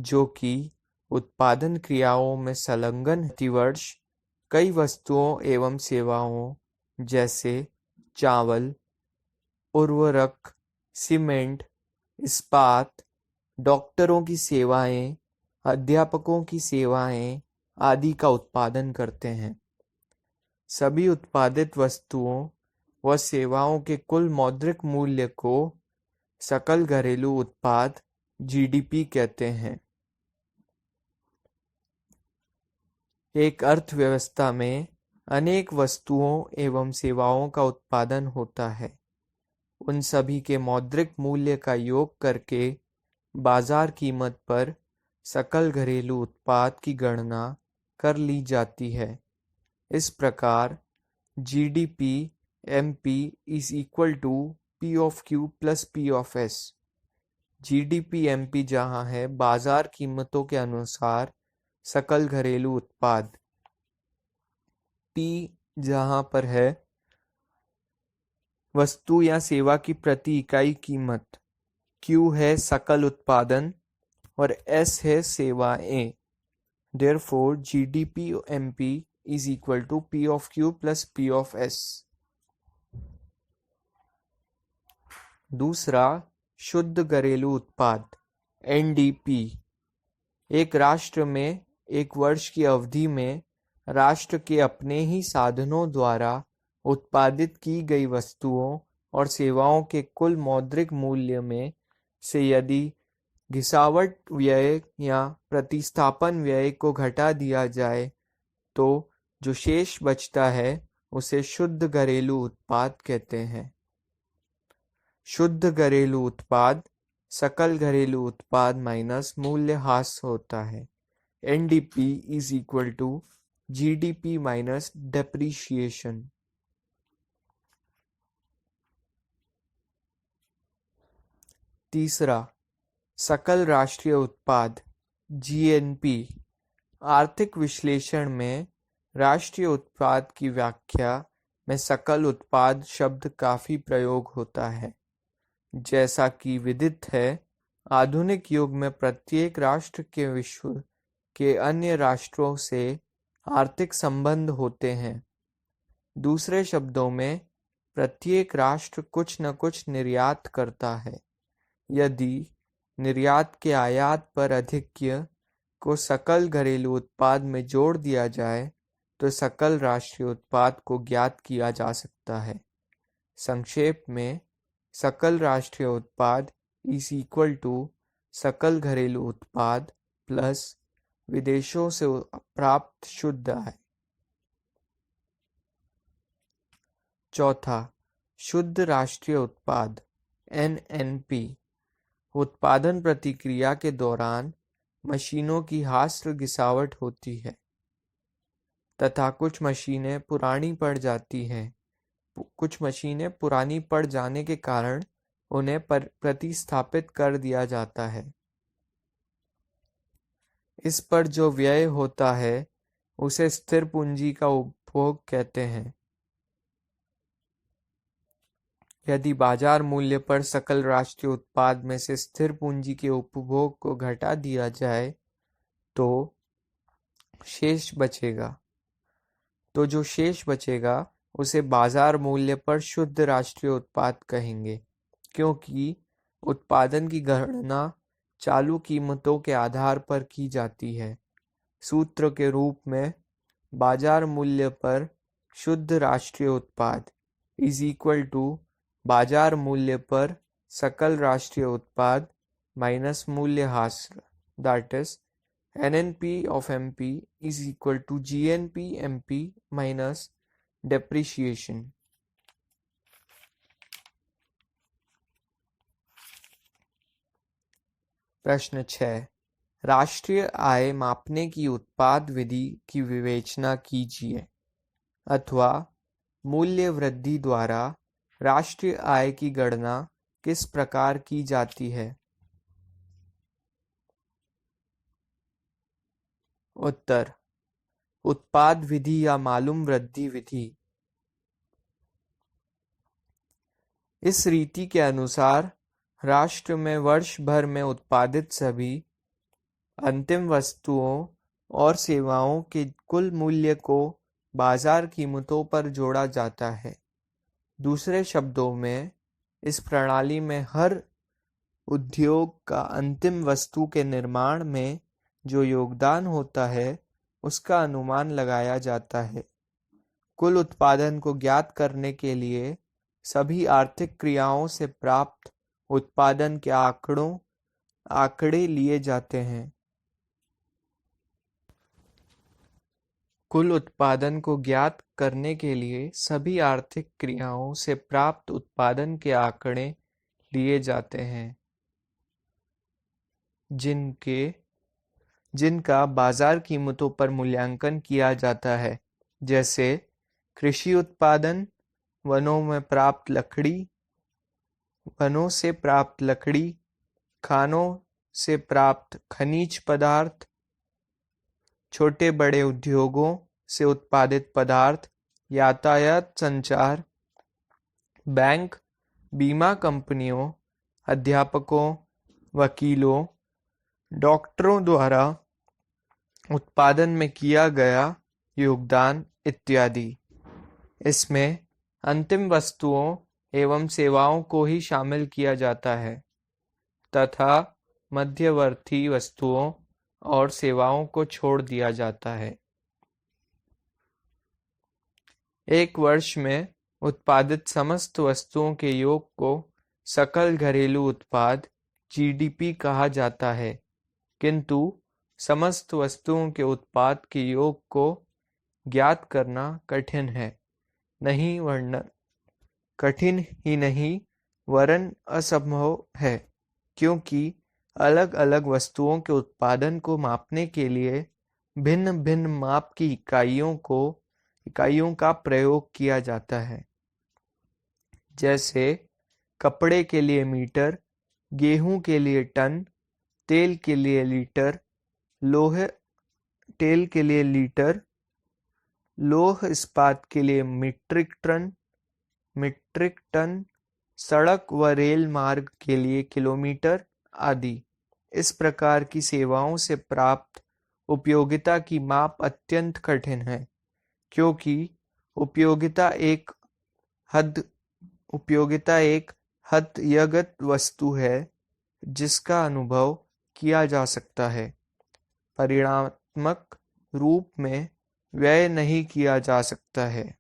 जो कि उत्पादन क्रियाओं में संलग्न प्रतिवर्ष कई वस्तुओं एवं सेवाओं जैसे चावल, उर्वरक, सीमेंट, इस्पात, डॉक्टरों की सेवाएं, अध्यापकों की सेवाएं आदि का उत्पादन करते हैं। सभी उत्पादित वस्तुओं व सेवाओं के कुल मौद्रिक मूल्य को सकल घरेलू उत्पाद जीडीपी कहते हैं। एक अर्थव्यवस्था में अनेक वस्तुओं एवं सेवाओं का उत्पादन होता है। उन सभी के मौद्रिक मूल्य का योग करके बाजार कीमत पर सकल घरेलू उत्पाद की गणना कर ली जाती है। इस प्रकार GDP MP is equal to P of Q plus P of S। GDP MP जहां है बाजार कीमतों के अनुसार सकल घरेलू उत्पाद, P जहां पर है वस्तु या सेवा की प्रति इकाई कीमत, Q है सकल उत्पादन और S है सेवाएं। Therefore, GDP MP is equal to P of Q plus P of S। दूसरा, शुद्ध घरेलू उत्पाद NDP। एक राष्ट्र में एक वर्ष की अवधि में राष्ट्र के अपने ही साधनों द्वारा उत्पादित की गई वस्तुओं और सेवाओं के कुल मौद्रिक मूल्य में से यदि घिसावट व्यय या प्रतिस्थापन व्यय को घटा दिया जाए तो जो शेष बचता है उसे शुद्ध घरेलू उत्पाद कहते हैं। शुद्ध घरेलू उत्पाद सकल घरेलू उत्पाद माइनस मूल्यह्रास होता है। NDP is equal to GDP minus depreciation। तीसरा, सकल राष्ट्रीय उत्पाद GNP। आर्थिक विश्लेषण में राष्ट्रीय उत्पाद की व्याख्या में सकल उत्पाद शब्द काफी प्रयोग होता है। जैसा कि विदित है, आधुनिक युग में प्रत्येक राष्ट्र के विश्व के अन्य राष्ट्रों से आर्थिक संबंध होते हैं। दूसरे शब्दों में, प्रत्येक राष्ट्र कुछ न कुछ निर्यात करता है। यदि निर्यात के आयात पर आधिक्य को सकल घरेलू उत्पाद में जोड़ दिया जाए तो सकल राष्ट्रीय उत्पाद को ज्ञात किया जा सकता है। संक्षेप में, सकल राष्ट्रीय उत्पाद इज इक्वल टू सकल घरेलू उत्पाद प्लस विदेशों से प्राप्त शुद्ध आय। चौथा, शुद्ध राष्ट्रीय उत्पाद NNP। उत्पादन प्रक्रिया के दौरान मशीनों की ह्रास घिसावट होती है तथा कुछ मशीनें पुरानी पड़ जाती हैं। कुछ मशीनें पुरानी पड़ जाने के कारण उन्हें प्रतिस्थापित कर दिया जाता है। इस पर जो व्यय होता है उसे स्थिर पूंजी का उपभोग कहते हैं। यदि बाजार मूल्य पर सकल राष्ट्रीय उत्पाद में से स्थिर पूंजी के उपभोग को घटा दिया जाए तो शेष बचेगा। तो जो शेष बचेगा उसे बाजार मूल्य पर शुद्ध राष्ट्रीय उत्पाद कहेंगे, क्योंकि उत्पादन की गणना चालू कीमतों के आधार पर की जाती है। सूत्र के रूप में बाजार मूल्य पर शुद्ध राष्ट्रीय उत्पाद इज इक्वल टू बाजार मूल्य पर सकल राष्ट्रीय उत्पाद माइनस मूल्यह्रास, that is NNP of MP is equal to GNP MP minus depreciation। प्रश्न 6, राष्ट्रीय आय मापने की उत्पाद विधि की विवेचना कीजिए, अथवा मूल्य वृद्धि द्वारा राष्ट्रीय आय की गणना किस प्रकार की जाती है। उत्तर, उत्पाद विधि या मालूम वृद्धि विधि। इस रीति के अनुसार राष्ट्र में वर्ष भर में उत्पादित सभी अंतिम वस्तुओं और सेवाओं के कुल मूल्य को बाजार कीमतों पर जोड़ा जाता है। दूसरे शब्दों में, इस प्रणाली में हर उद्योग का अंतिम वस्तु के निर्माण में जो योगदान होता है उसका अनुमान लगाया जाता है। कुल उत्पादन को ज्ञात करने के लिए सभी आर्थिक क्रियाओं से प्राप्त उत्पादन के आंकड़े लिए जाते हैं। कुल उत्पादन को ज्ञात करने के लिए सभी आर्थिक क्रियाओं से प्राप्त उत्पादन के आंकड़े लिए जाते हैं जिनका बाजार कीमतों पर मूल्यांकन किया जाता है, जैसे कृषि उत्पादन, वनों में प्राप्त लकड़ी, वनों से प्राप्त लकड़ी, खानों से प्राप्त खनिज पदार्थ, छोटे बड़े उद्योगों से उत्पादित पदार्थ, यातायात, संचार, बैंक, बीमा कंपनियों, अध्यापकों, वकीलों, डॉक्टरों द्वारा उत्पादन में किया गया योगदान इत्यादि। इसमें अंतिम वस्तुओं एवं सेवाओं को ही शामिल किया जाता है तथा मध्यवर्ती वस्तुओं और सेवाओं को छोड़ दिया जाता है। एक वर्ष में उत्पादित समस्त वस्तुओं के योग को सकल घरेलू उत्पाद जीडीपी कहा जाता है, किंतु समस्त वस्तुओं के उत्पाद के योग को ज्ञात करना कठिन ही नहीं वरन असंभव है, क्योंकि अलग अलग वस्तुओं के उत्पादन को मापने के लिए भिन्न भिन्न माप की इकाइयों का प्रयोग किया जाता है। जैसे कपड़े के लिए मीटर, गेहूं के लिए टन, तेल के लिए लीटर, लौह इस्पात के लिए मीट्रिक टन, सड़क व रेल मार्ग के लिए किलोमीटर आदि। इस प्रकार की सेवाओं से प्राप्त उपयोगिता की माप अत्यंत कठिन है, क्योंकि उपयोगिता एक हदयगत वस्तु है जिसका अनुभव किया जा सकता है, परिमाणात्मक रूप में व्यय नहीं किया जा सकता है।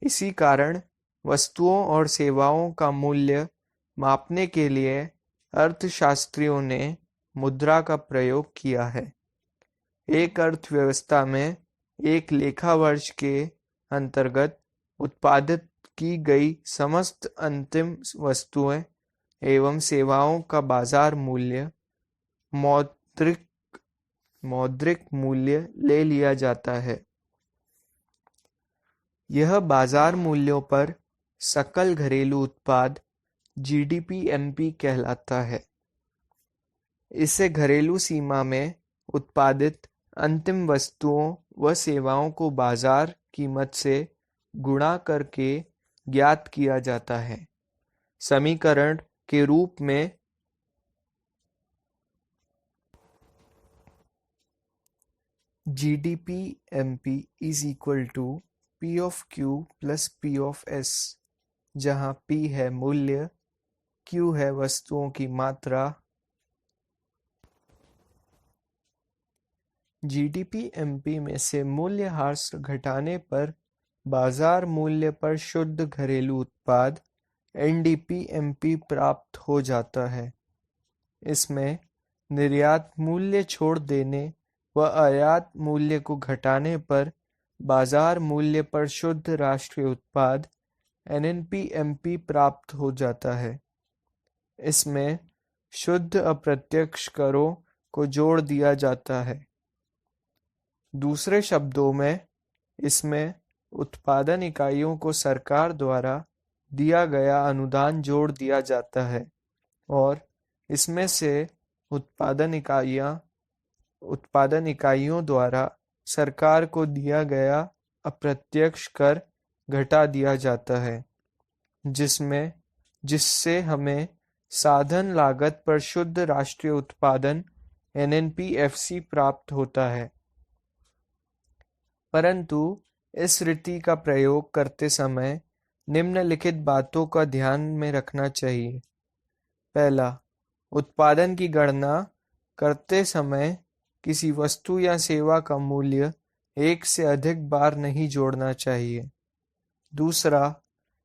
इसी कारण वस्तुओं और सेवाओं का मूल्य मापने के लिए अर्थशास्त्रियों ने मुद्रा का प्रयोग किया है। एक अर्थव्यवस्था में एक लेखा वर्ष के अंतर्गत उत्पादित की गई समस्त अंतिम वस्तुएं एवं सेवाओं का बाजार मूल्य मौद्रिक मूल्य ले लिया जाता है। यह बाजार मूल्यों पर सकल घरेलू उत्पाद जीडीपी-एमपी कहलाता है। इसे घरेलू सीमा में उत्पादित अंतिम वस्तुओं व सेवाओं को बाजार कीमत से गुणा करके ज्ञात किया जाता है। समीकरण के रूप में GDP-MP is equal to P of Q plus P of S, जहाँ P है मूल्य, Q है वस्तुओं की मात्रा। GDP-MP में से मूल्यह्रास घटाने पर बाजार मूल्य पर शुद्ध घरेलू उत्पाद NDP-MP प्राप्त हो जाता है। इसमें निर्यात मूल्य छोड़ देने व आयात मूल्य को घटाने पर बाजार मूल्य पर शुद्ध राष्ट्रीय उत्पाद NNP-MP प्राप्त हो जाता है। इसमें शुद्ध अप्रत्यक्ष करों को जोड़ दिया जाता है। दूसरे शब्दों में इसमें उत्पादन इकाइयों को सरकार द्वारा दिया गया अनुदान जोड़ दिया जाता है और इसमें से उत्पादन इकाइयों द्वारा सरकार को दिया गया अप्रत्यक्ष कर घटा दिया जाता है, जिससे हमें साधन लागत पर शुद्ध राष्ट्रीय उत्पादन NNP-FC प्राप्त होता है। परंतु इस रीति का प्रयोग करते समय निम्नलिखित बातों का ध्यान में रखना चाहिए। पहला, उत्पादन की गणना करते समय किसी वस्तु या सेवा का मूल्य एक से अधिक बार नहीं जोड़ना चाहिए। दूसरा,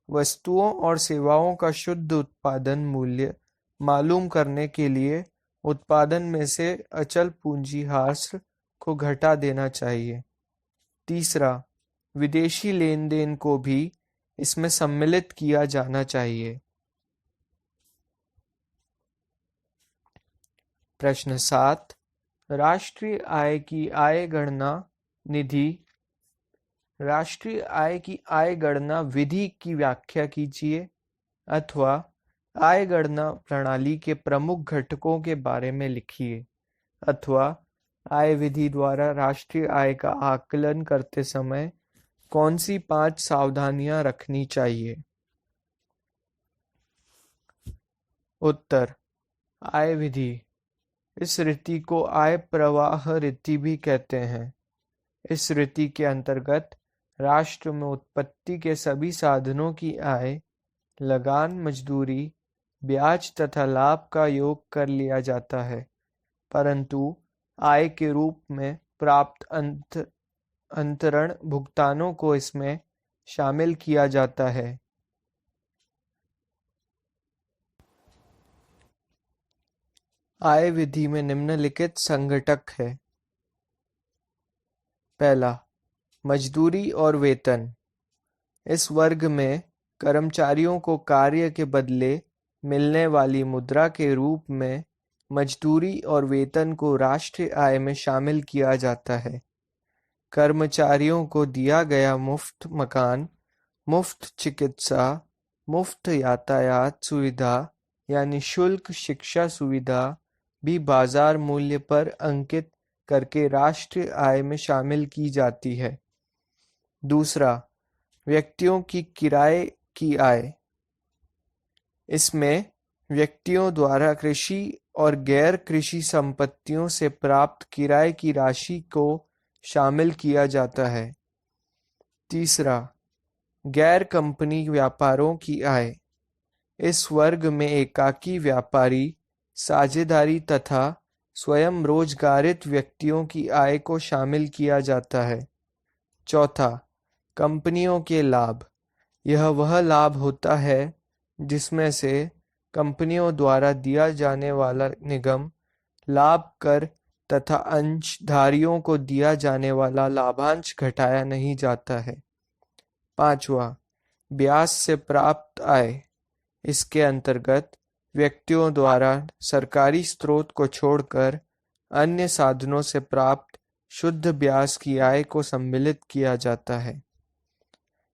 वस्तुओं और सेवाओं का शुद्ध उत्पादन मूल्य मालूम करने के लिए उत्पादन में से अचल पूंजी ह्रास को घटा देना चाहिए। तीसरा, विदेशी लेन देन को भी इसमें सम्मिलित किया जाना चाहिए। प्रश्न 7, राष्ट्रीय आय की आय गणना विधि की व्याख्या कीजिए। अथवा आय गणना प्रणाली के प्रमुख घटकों के बारे में लिखिए, अथवा आय विधि द्वारा राष्ट्रीय आय का आकलन करते समय कौन सी 5 सावधानियां रखनी चाहिए। उत्तर। आय विधि। इस रीति को आय प्रवाह रीति भी कहते हैं। इस रीति के अंतर्गत राष्ट्र में उत्पत्ति के सभी साधनों की आय, लगान, मजदूरी, ब्याज तथा लाभ का योग कर लिया जाता है, परंतु आय के रूप में प्राप्त अंतरण भुगतानों को इसमें शामिल किया जाता है। आय विधि में निम्नलिखित संघटक है। पहला, मजदूरी और वेतन। इस वर्ग में कर्मचारियों को कार्य के बदले मिलने वाली मुद्रा के रूप में मजदूरी और वेतन को राष्ट्रीय आय में शामिल किया जाता है। कर्मचारियों को दिया गया मुफ्त मकान, मुफ्त चिकित्सा, मुफ्त यातायात सुविधा या निःशुल्क शिक्षा सुविधा भी बाजार मूल्य पर अंकित करके राष्ट्रीय आय में शामिल की जाती है। दूसरा, व्यक्तियों की किराए की आय। इसमें व्यक्तियों द्वारा कृषि और गैर कृषि संपत्तियों से प्राप्त किराए की राशि को शामिल किया जाता है। तीसरा, गैर कंपनी व्यापारों की आय। इस वर्ग में एकाकी व्यापारी, साझेदारी तथा स्वयं रोजगारित व्यक्तियों की आय को शामिल किया जाता है। चौथा, कंपनियों के लाभ। यह वह लाभ होता है जिसमें से कंपनियों द्वारा दिया जाने वाला निगम लाभ कर तथा अंशधारियों को दिया जाने वाला लाभांश घटाया नहीं जाता है। पांचवा, ब्याज से प्राप्त आय। इसके अंतर्गत व्यक्तियों द्वारा सरकारी स्रोत को छोड़कर अन्य साधनों से प्राप्त शुद्ध ब्याज की आय को सम्मिलित किया जाता है।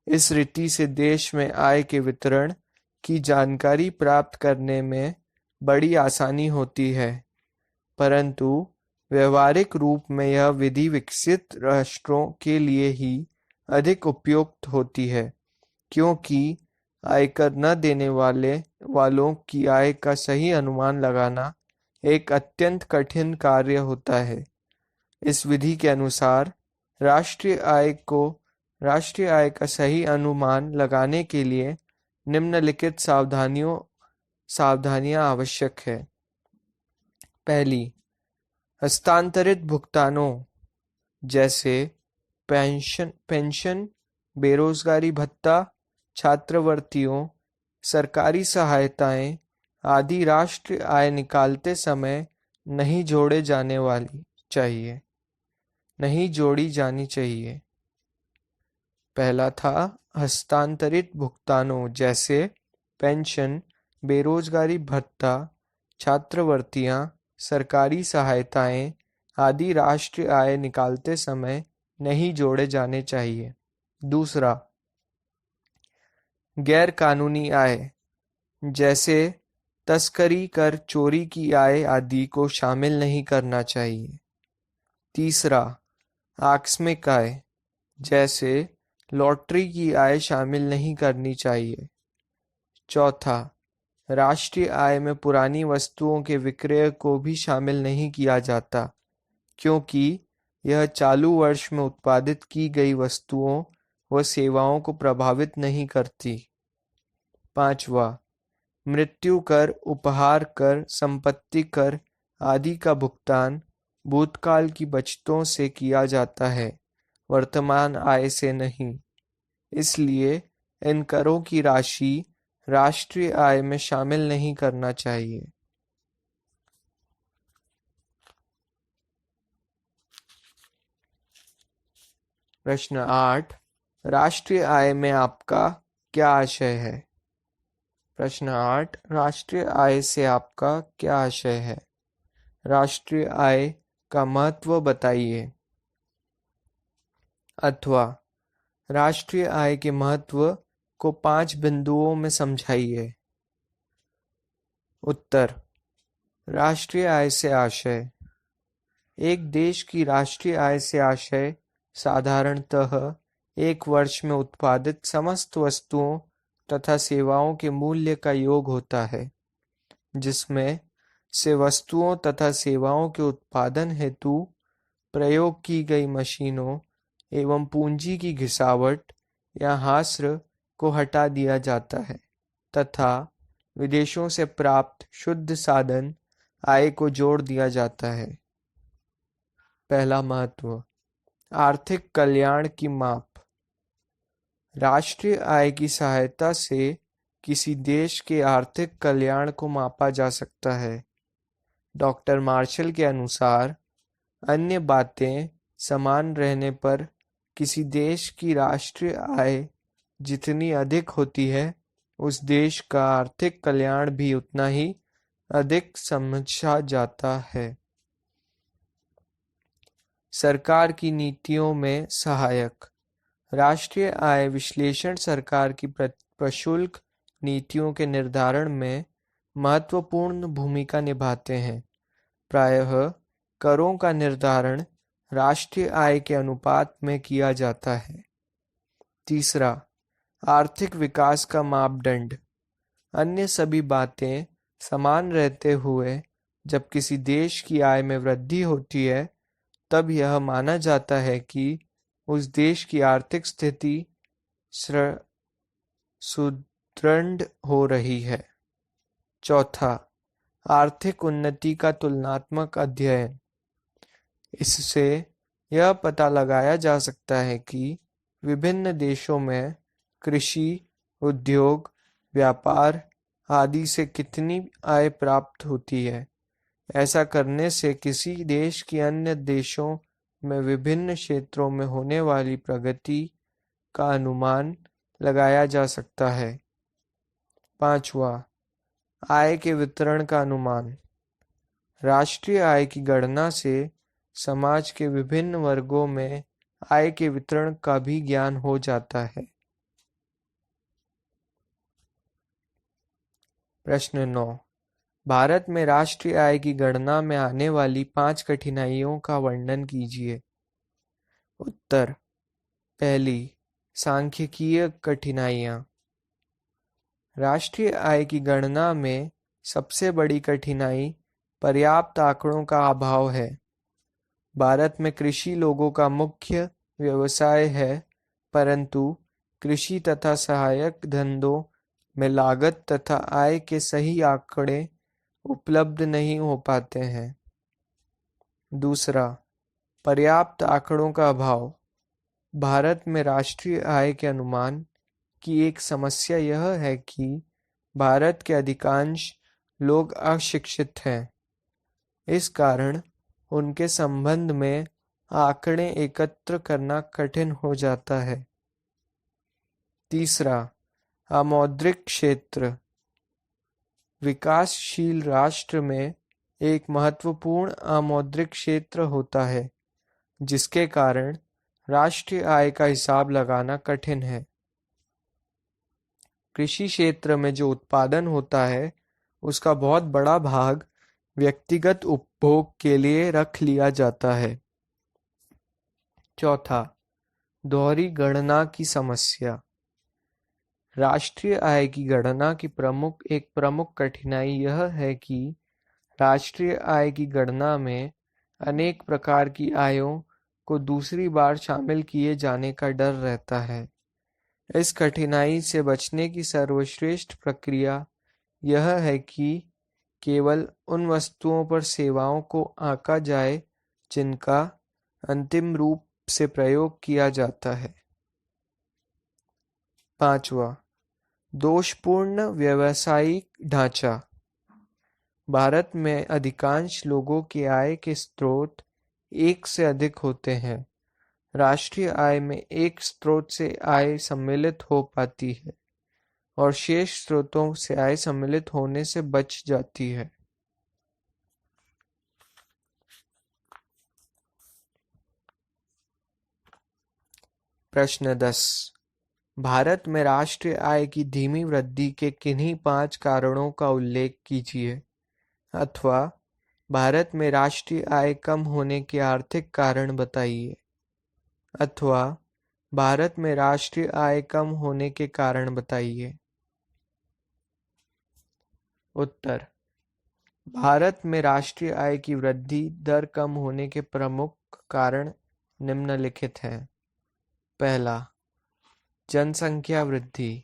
इस रीति से देश में आय के वितरण की जानकारी प्राप्त करने में बड़ी आसानी होती है, परंतु व्यवहारिक रूप में यह विधि विकसित राष्ट्रों के लिए ही अधिक उपयुक्त होती है, क्योंकि आयकर न देने वालों की आय का सही अनुमान लगाना एक अत्यंत कठिन कार्य होता है। इस विधि के अनुसार राष्ट्रीय आय का सही अनुमान लगाने के लिए निम्नलिखित सावधानियां आवश्यक है। पहली, हस्तांतरित भुगतानों जैसे पेंशन, बेरोजगारी भत्ता, छात्रवृत्तियों, सरकारी सहायताएं आदि राष्ट्रीय आय निकालते समय नहीं जोड़ी जानी चाहिए। पहला था हस्तांतरित भुगतानों जैसे पेंशन, बेरोजगारी भत्ता, छात्रवृत्तियां, सरकारी सहायताएं आदि राष्ट्रीय आय निकालते समय नहीं जोड़े जाने चाहिए। दूसरा, गैर कानूनी आय जैसे तस्करी कर चोरी की आय आदि को शामिल नहीं करना चाहिए। तीसरा, आकस्मिक आय जैसे लॉटरी की आय शामिल नहीं करनी चाहिए। चौथा, राष्ट्रीय आय में पुरानी वस्तुओं के विक्रय को भी शामिल नहीं किया जाता, क्योंकि यह चालू वर्ष में उत्पादित की गई वस्तुओं व सेवाओं को प्रभावित नहीं करती। पांचवा, मृत्यु कर, उपहार कर, संपत्ति कर आदि का भुगतान भूतकाल की बचतों से किया जाता है, वर्तमान आय से नहीं। इसलिए इन करों की राशि राष्ट्रीय आय में शामिल नहीं करना चाहिए। प्रश्न 8, राष्ट्रीय आय में आपका क्या आशय है? प्रश्न 8, राष्ट्रीय आय से आपका क्या आशय है? राष्ट्रीय आय का महत्व बताइए, अथवा राष्ट्रीय आय के महत्व को 5 बिंदुओं में समझाइए। उत्तर। राष्ट्रीय आय से आशय। एक देश की राष्ट्रीय आय से आशय साधारणतः एक वर्ष में उत्पादित समस्त वस्तुओं तथा सेवाओं के मूल्य का योग होता है, जिसमें से वस्तुओं तथा सेवाओं के उत्पादन हेतु प्रयोग की गई मशीनों एवं पूंजी की घिसावट या हास्र को हटा दिया जाता है तथा विदेशों से प्राप्त शुद्ध साधन आय को जोड़ दिया जाता है। पहला महत्व। आर्थिक कल्याण की माप। राष्ट्रीय आय की सहायता से किसी देश के आर्थिक कल्याण को मापा जा सकता है। डॉक्टर मार्शल के अनुसार अन्य बातें समान रहने पर किसी देश की राष्ट्रीय आय जितनी अधिक होती है, उस देश का आर्थिक कल्याण भी उतना ही अधिक समझा जाता है। सरकार की नीतियों में सहायक। राष्ट्रीय आय विश्लेषण सरकार की प्रशुल्क नीतियों के निर्धारण में महत्वपूर्ण भूमिका निभाते हैं। प्रायः करों का निर्धारण राष्ट्रीय आय के अनुपात में किया जाता है। तीसरा, आर्थिक विकास का मापदंड। अन्य सभी बातें समान रहते हुए जब किसी देश की आय में वृद्धि होती है, तब यह माना जाता है कि उस देश की आर्थिक स्थिति सुदृढ़ हो रही है। चौथा, आर्थिक उन्नति का तुलनात्मक अध्ययन। इससे यह पता लगाया जा सकता है कि विभिन्न देशों में कृषि, उद्योग, व्यापार आदि से कितनी आय प्राप्त होती है। ऐसा करने से किसी देश की अन्य देशों में विभिन्न क्षेत्रों में होने वाली प्रगति का अनुमान लगाया जा सकता है। पांचवा, आय के वितरण का अनुमान। राष्ट्रीय आय की गणना से समाज के विभिन्न वर्गों में आय के वितरण का भी ज्ञान हो जाता है। प्रश्न 9। भारत में राष्ट्रीय आय की गणना में आने वाली 5 कठिनाइयों का वर्णन कीजिए। उत्तर। पहली, सांख्यिकीय कठिनाइयाँ। राष्ट्रीय आय की गणना में सबसे बड़ी कठिनाई पर्याप्त आंकड़ों का अभाव है। भारत में कृषि लोगों का मुख्य व्यवसाय है, परंतु कृषि तथा सहायक धंधों में लागत तथा आय के सही आंकड़े उपलब्ध नहीं हो पाते हैं। दूसरा, पर्याप्त आंकड़ों का अभाव। भारत में राष्ट्रीय आय के अनुमान की एक समस्या यह है कि भारत के अधिकांश लोग अशिक्षित हैं। इस कारण उनके संबंध में आंकड़े एकत्र करना कठिन हो जाता है। तीसरा, अमौद्रिक क्षेत्र। विकासशील राष्ट्र में एक महत्वपूर्ण अमौद्रिक क्षेत्र होता है, जिसके कारण राष्ट्रीय आय का हिसाब लगाना कठिन है। कृषि क्षेत्र में जो उत्पादन होता है, उसका बहुत बड़ा भाग व्यक्तिगत उपभोग के लिए रख लिया जाता है। चौथा, दोहरी गणना की समस्या। राष्ट्रीय आय की गणना की एक प्रमुख कठिनाई यह है कि राष्ट्रीय आय की गणना में अनेक प्रकार की आयों को दूसरी बार शामिल किए जाने का डर रहता है। इस कठिनाई से बचने की सर्वश्रेष्ठ प्रक्रिया यह है कि केवल उन वस्तुओं पर सेवाओं को आंका जाए जिनका अंतिम रूप से प्रयोग किया जाता है। पांचवा, दोषपूर्ण व्यावसायिक ढांचा। भारत में अधिकांश लोगों के आय के स्रोत एक से अधिक होते हैं। राष्ट्रीय आय में एक स्रोत से आय सम्मिलित हो पाती है और शेष स्रोतों से आय सम्मिलित होने से बच जाती है। प्रश्न 10। भारत में राष्ट्रीय आय की धीमी वृद्धि के किन्हीं 5 कारणों का उल्लेख कीजिए, अथवा भारत में राष्ट्रीय आय कम होने के आर्थिक कारण बताइए, अथवा भारत में राष्ट्रीय आय कम होने के कारण बताइए। उत्तर: भारत में राष्ट्रीय आय की वृद्धि दर कम होने के प्रमुख कारण निम्नलिखित हैं। पहला, जनसंख्या वृद्धि।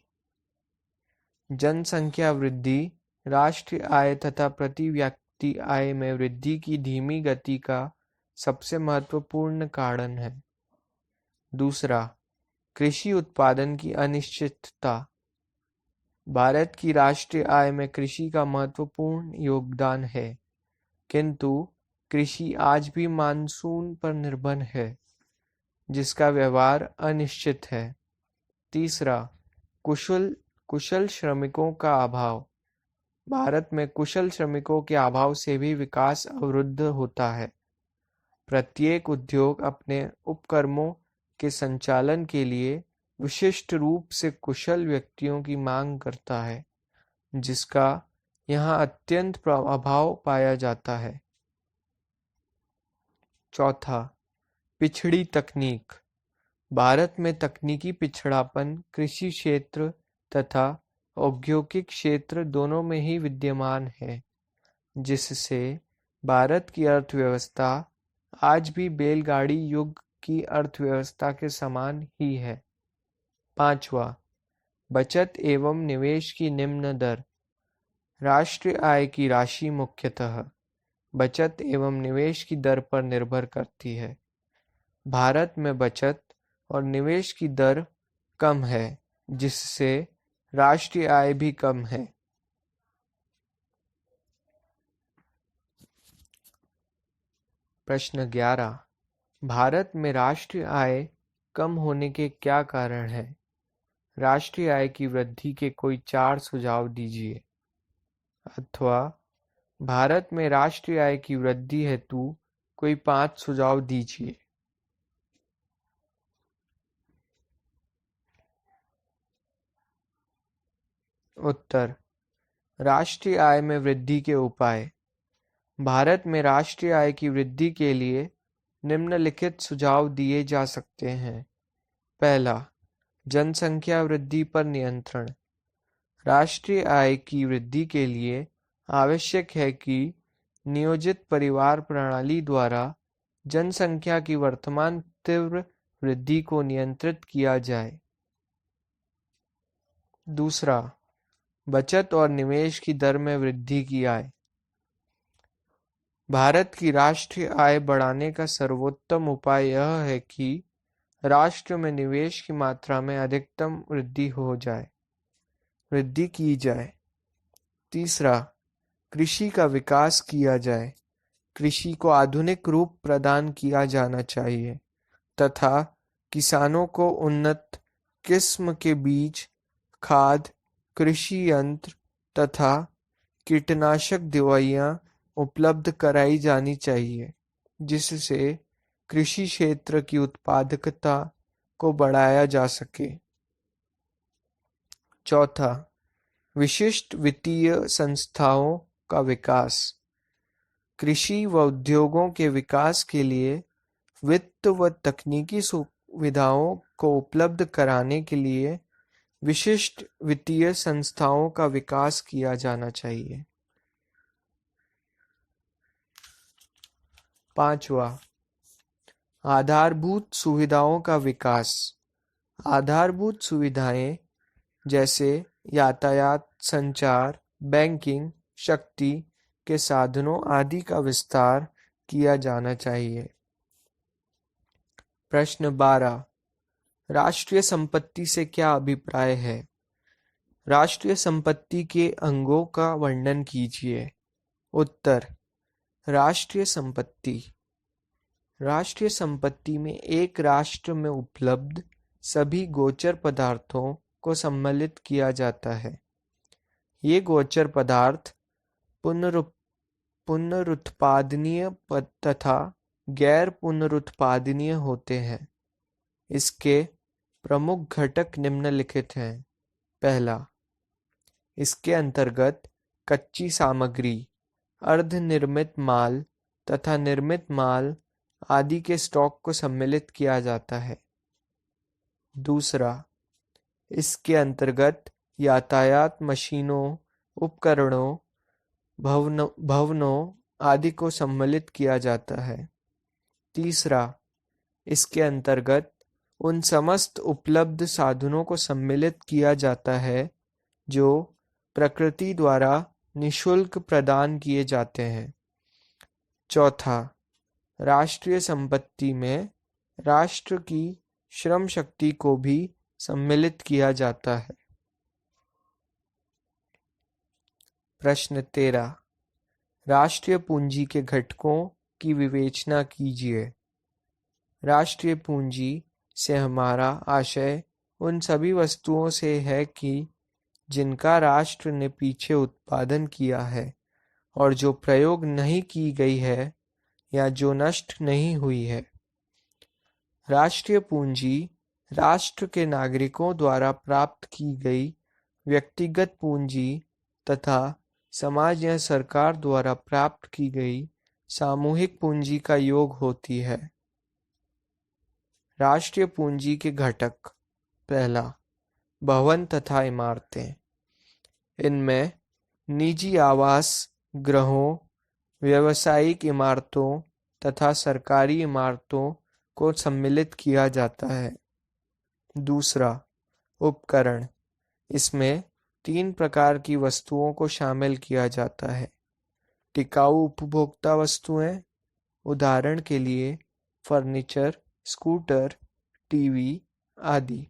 जनसंख्या वृद्धि राष्ट्रीय आय तथा प्रति व्यक्ति आय में वृद्धि की धीमी गति का सबसे महत्वपूर्ण कारण है। दूसरा, कृषि उत्पादन की अनिश्चितता। भारत की राष्ट्रीय आय में कृषि का महत्वपूर्ण योगदान है, किंतु कृषि आज भी मानसून पर निर्भर है, जिसका व्यवहार अनिश्चित है। तीसरा, कुशल श्रमिकों का अभाव। भारत में कुशल श्रमिकों के अभाव से भी विकास अवरुद्ध होता है। प्रत्येक उद्योग अपने उपक्रमों के संचालन के लिए विशिष्ट रूप से कुशल व्यक्तियों की मांग करता है, जिसका यहाँ अत्यंत अभाव पाया जाता है। चौथा, पिछड़ी तकनीक। भारत में तकनीकी पिछड़ापन कृषि क्षेत्र तथा औद्योगिक क्षेत्र दोनों में ही विद्यमान है, जिससे भारत की अर्थव्यवस्था आज भी बैलगाड़ी युग की अर्थव्यवस्था के समान ही है। पांचवा, बचत एवं निवेश की निम्न दर। राष्ट्रीय आय की राशि मुख्यतः बचत एवं निवेश की दर पर निर्भर करती है। भारत में बचत और निवेश की दर कम है, जिससे राष्ट्रीय आय भी कम है। प्रश्न 11, भारत में राष्ट्रीय आय कम होने के क्या कारण हैं? राष्ट्रीय आय की वृद्धि के कोई 4 सुझाव दीजिए, अथवा भारत में राष्ट्रीय आय की वृद्धि हेतु कोई 5 सुझाव दीजिए। उत्तर: राष्ट्रीय आय में वृद्धि के उपाय। भारत में राष्ट्रीय आय की वृद्धि के लिए निम्नलिखित सुझाव दिए जा सकते हैं। पहला, जनसंख्या वृद्धि पर नियंत्रण। राष्ट्रीय आय की वृद्धि के लिए आवश्यक है कि नियोजित परिवार प्रणाली द्वारा जनसंख्या की वर्तमान तीव्र वृद्धि को नियंत्रित किया जाए। दूसरा, बचत और निवेश की दर में वृद्धि की आय। भारत की राष्ट्रीय आय बढ़ाने का सर्वोत्तम उपाय यह है कि राष्ट्र में निवेश की मात्रा में अधिकतम वृद्धि की जाए। तीसरा, कृषि का विकास किया जाए। कृषि को आधुनिक रूप प्रदान किया जाना चाहिए तथा किसानों को उन्नत किस्म के बीज, खाद, कृषि यंत्र तथा कीटनाशक दवाइयाँ उपलब्ध कराई जानी चाहिए, जिससे कृषि क्षेत्र की उत्पादकता को बढ़ाया जा सके। चौथा, विशिष्ट वित्तीय संस्थाओं का विकास। कृषि व उद्योगों के विकास के लिए वित्त व तकनीकी सुविधाओं को उपलब्ध कराने के लिए विशिष्ट वित्तीय संस्थाओं का विकास किया जाना चाहिए। पांचवा, आधारभूत सुविधाओं का विकास। आधारभूत सुविधाएं जैसे यातायात, संचार, बैंकिंग, शक्ति के साधनों आदि का विस्तार किया जाना चाहिए। प्रश्न 12, राष्ट्रीय संपत्ति से क्या अभिप्राय है? राष्ट्रीय संपत्ति के अंगों का वर्णन कीजिए। उत्तर: राष्ट्रीय संपत्ति में एक राष्ट्र में उपलब्ध सभी गोचर पदार्थों को सम्मिलित किया जाता है। ये गोचर पदार्थ पुनरुत्पादनीय तथा गैर पुनरुत्पादनीय होते हैं। इसके प्रमुख घटक निम्नलिखित हैं। पहला, इसके अंतर्गत कच्ची सामग्री, अर्धनिर्मित माल तथा निर्मित माल आदि के स्टॉक को सम्मिलित किया जाता है। दूसरा, इसके अंतर्गत यातायात मशीनों, उपकरणों, भवनों आदि को सम्मिलित किया जाता है। तीसरा, इसके अंतर्गत उन समस्त उपलब्ध साधनों को सम्मिलित किया जाता है जो प्रकृति द्वारा निःशुल्क प्रदान किए जाते हैं। चौथा, राष्ट्रीय संपत्ति में राष्ट्र की श्रम शक्ति को भी सम्मिलित किया जाता है। प्रश्न 13, राष्ट्रीय पूंजी के घटकों की विवेचना कीजिए। राष्ट्रीय पूंजी से हमारा आशय उन सभी वस्तुओं से है कि जिनका राष्ट्र ने पीछे उत्पादन किया है और जो प्रयोग नहीं की गई है या जो नष्ट नहीं हुई है। राष्ट्रीय पूंजी राष्ट्र के नागरिकों द्वारा प्राप्त की गई व्यक्तिगत पूंजी तथा समाज या सरकार द्वारा प्राप्त की गई सामूहिक पूंजी का योग होती है। राष्ट्रीय पूंजी के घटक। पहला, भवन तथा इमारतें। इनमें निजी आवास गृहों, व्यावसायिक इमारतों तथा सरकारी इमारतों को सम्मिलित किया जाता है। दूसरा, उपकरण। इसमें 3 प्रकार की वस्तुओं को शामिल किया जाता है। टिकाऊ उपभोक्ता वस्तुएं, उदाहरण के लिए फर्नीचर, स्कूटर, टीवी आदि।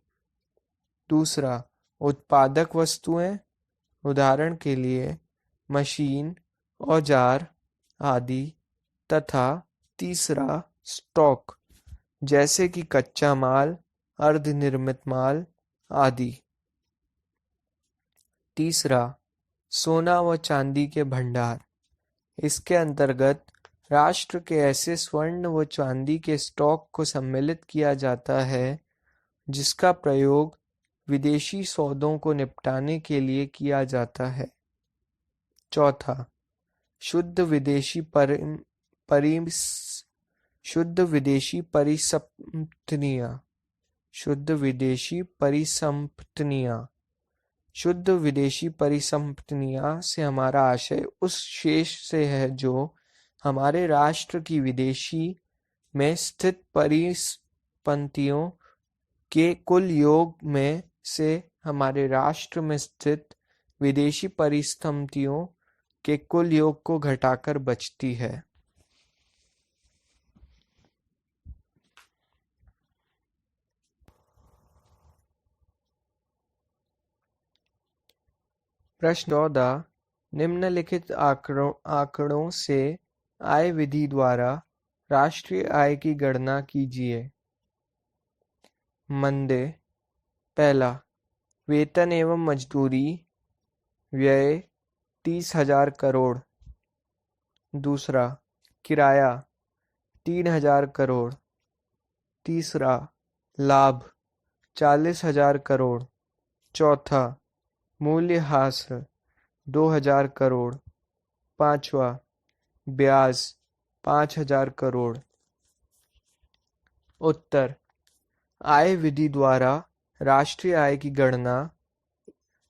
दूसरा, उत्पादक वस्तुएं, उदाहरण के लिए मशीन, औजार आदि। तथा तीसरा, स्टॉक, जैसे कि कच्चा माल, अर्धनिर्मित माल आदि। तीसरा, सोना व चांदी के भंडार। इसके अंतर्गत राष्ट्र के ऐसे स्वर्ण व चांदी के स्टॉक को सम्मिलित किया जाता है जिसका प्रयोग विदेशी सौदों को निपटाने के लिए किया जाता है। चौथा, शुद्ध विदेशी परिसंपत्तियां। शुद्ध विदेशी परिसंपत्तियां से हमारा आशय उस शेष से है जो हमारे राष्ट्र की विदेशी में स्थित परिसंपत्तियों के कुल योग में से हमारे राष्ट्र में स्थित विदेशी परिसंपत्तियों के कुल योग को घटाकर बचती है। प्रश्न 14, निम्नलिखित आंकड़ों से आय विधि द्वारा राष्ट्रीय आय की गणना कीजिए। मन्दे। पहला, वेतन एवं मजदूरी व्यय 30,000 करोड़। दूसरा, किराया 3,000 करोड़। तीसरा, लाभ 40,000 करोड़। चौथा, मूल्यह्रास 2,000 करोड़। पांचवा, ब्याज 5,000 करोड़। उत्तर, आय विधि द्वारा राष्ट्रीय आय की गणना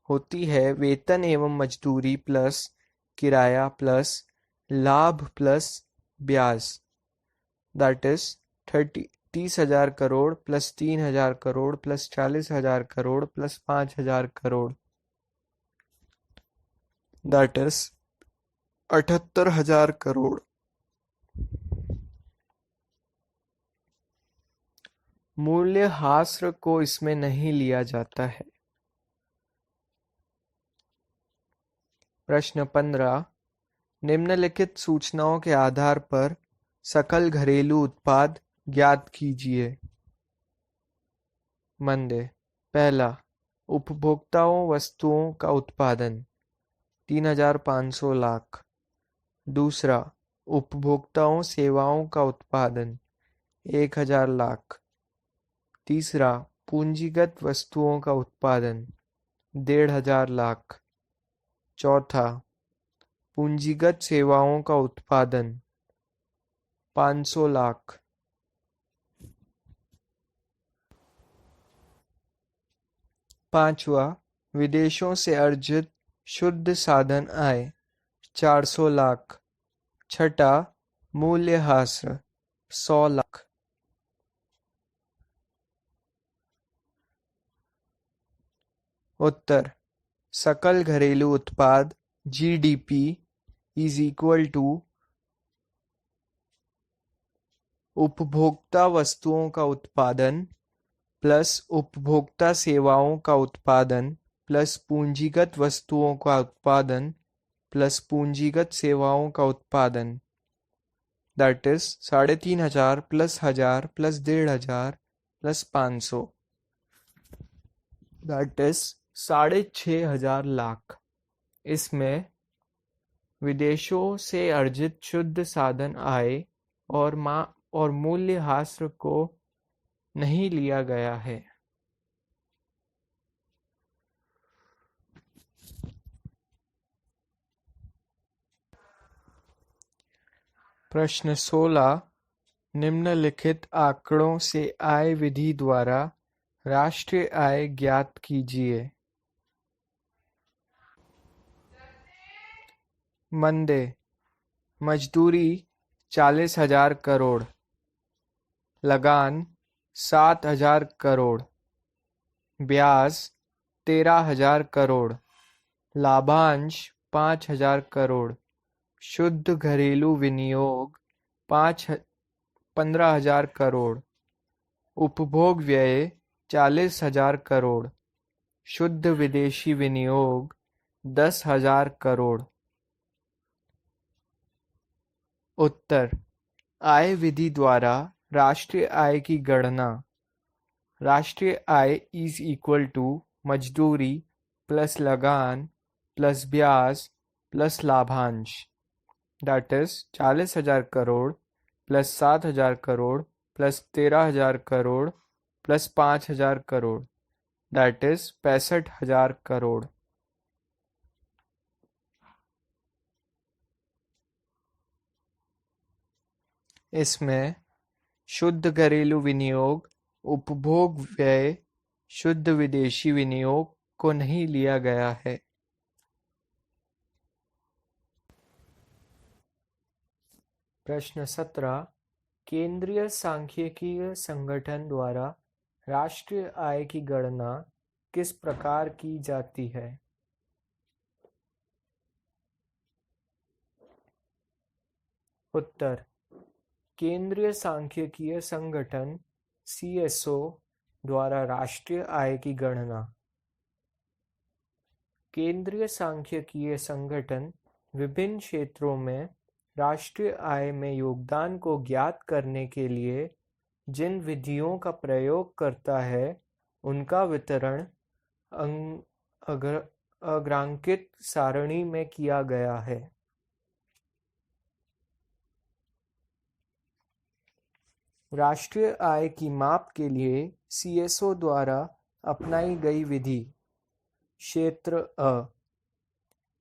होती है वेतन एवं मजदूरी प्लस किराया प्लस लाभ प्लस ब्याज, that is 30,000 crore plus 3,000 crore plus 40,000 crore plus 5,000 crore, that is 78,000 crore. मूल्यह्रास को इसमें नहीं लिया जाता है। प्रश्न 15, निम्नलिखित सूचनाओं के आधार पर सकल घरेलू उत्पाद ज्ञात कीजिए। मन्दे। पहला, उपभोक्ताओं वस्तुओं का उत्पादन 3,500 लाख। दूसरा, उपभोक्ताओं सेवाओं का उत्पादन 1,000 लाख। तीसरा, पूंजीगत वस्तुओं का उत्पादन 1,500 लाख। चौथा, पूंजीगत सेवाओं का उत्पादन 500 लाख। पांचवा, विदेशों से अर्जित शुद्ध साधन आय 400 लाख। छठा, मूल्यह्रास 100 लाख। उत्तर, सकल घरेलू उत्पाद GDP इज इक्वल टू उपभोक्ता वस्तुओं का उत्पादन प्लस उपभोक्ता सेवाओं का उत्पादन प्लस पूंजीगत वस्तुओं का उत्पादन प्लस पूंजीगत सेवाओं का उत्पादन, that is 3,500 plus 1,000 plus 1,500 plus 500, that is 6,500 lakh. इसमें विदेशों से अर्जित शुद्ध साधन आय और मूल्यह्रास को नहीं लिया गया है। प्रश्न 16, निम्नलिखित आंकड़ों से आय विधि द्वारा राष्ट्रीय आय ज्ञात कीजिए। मंदे मजदूरी 40,000 करोड़, लगान 7,000 करोड़, ब्याज 13,000 करोड़, लाभांश 5,000 करोड़, शुद्ध घरेलू विनियोग 15,000 करोड़, उपभोग व्यय 40,000 करोड़, शुद्ध विदेशी विनियोग 10,000 करोड़। उत्तर, आय विधि द्वारा राष्ट्रीय आय की गणना। राष्ट्रीय आय इज इक्वल टू मजदूरी प्लस लगान प्लस ब्याज प्लस लाभांश, that is 40,000 crore plus 7,000 crore plus 13,000 crore plus 5,000 crore, that is 65,000 crore. इसमें शुद्ध घरेलू विनियोग, उपभोग व्यय, शुद्ध विदेशी विनियोग को नहीं लिया गया है। प्रश्न 17, केंद्रीय सांख्यिकीय संगठन द्वारा राष्ट्रीय आय की गणना किस प्रकार की जाती है? उत्तर, केंद्रीय सांख्यिकीय संगठन CSO द्वारा राष्ट्रीय आय की गणना। केंद्रीय सांख्यिकीय संगठन विभिन्न क्षेत्रों में राष्ट्रीय आय में योगदान को ज्ञात करने के लिए जिन विधियों का प्रयोग करता है उनका वितरण अग्रांकित सारणी में किया गया है। राष्ट्रीय आय की माप के लिए CSO द्वारा अपनाई गई विधि। क्षेत्र अ,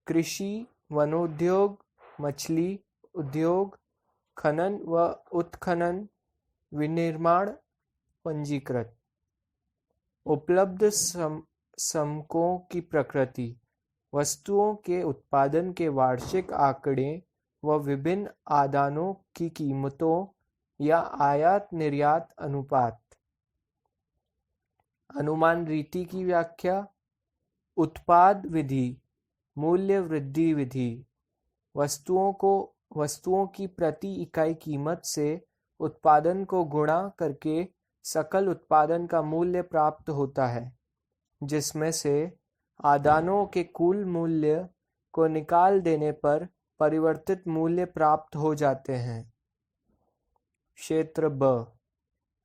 कृषि, वनोद्योग, मछली उद्योग, खनन व उत्खनन, विनिर्माण, पंजीकृत। उपलब्ध समकों की प्रकृति, वस्तुओं के उत्पादन के वार्षिक आंकड़े व विभिन्न आदानों की कीमतों या आयात निर्यात अनुपात। अनुमान रीति की व्याख्या, उत्पाद विधि, मूल्य वृद्धि विधि, वस्तुओं की प्रति इकाई कीमत से उत्पादन को गुणा करके सकल उत्पादन का मूल्य प्राप्त होता है, जिसमें से आदानों के कुल मूल्य को निकाल देने पर परिवर्तित मूल्य प्राप्त हो जाते हैं। क्षेत्र ब,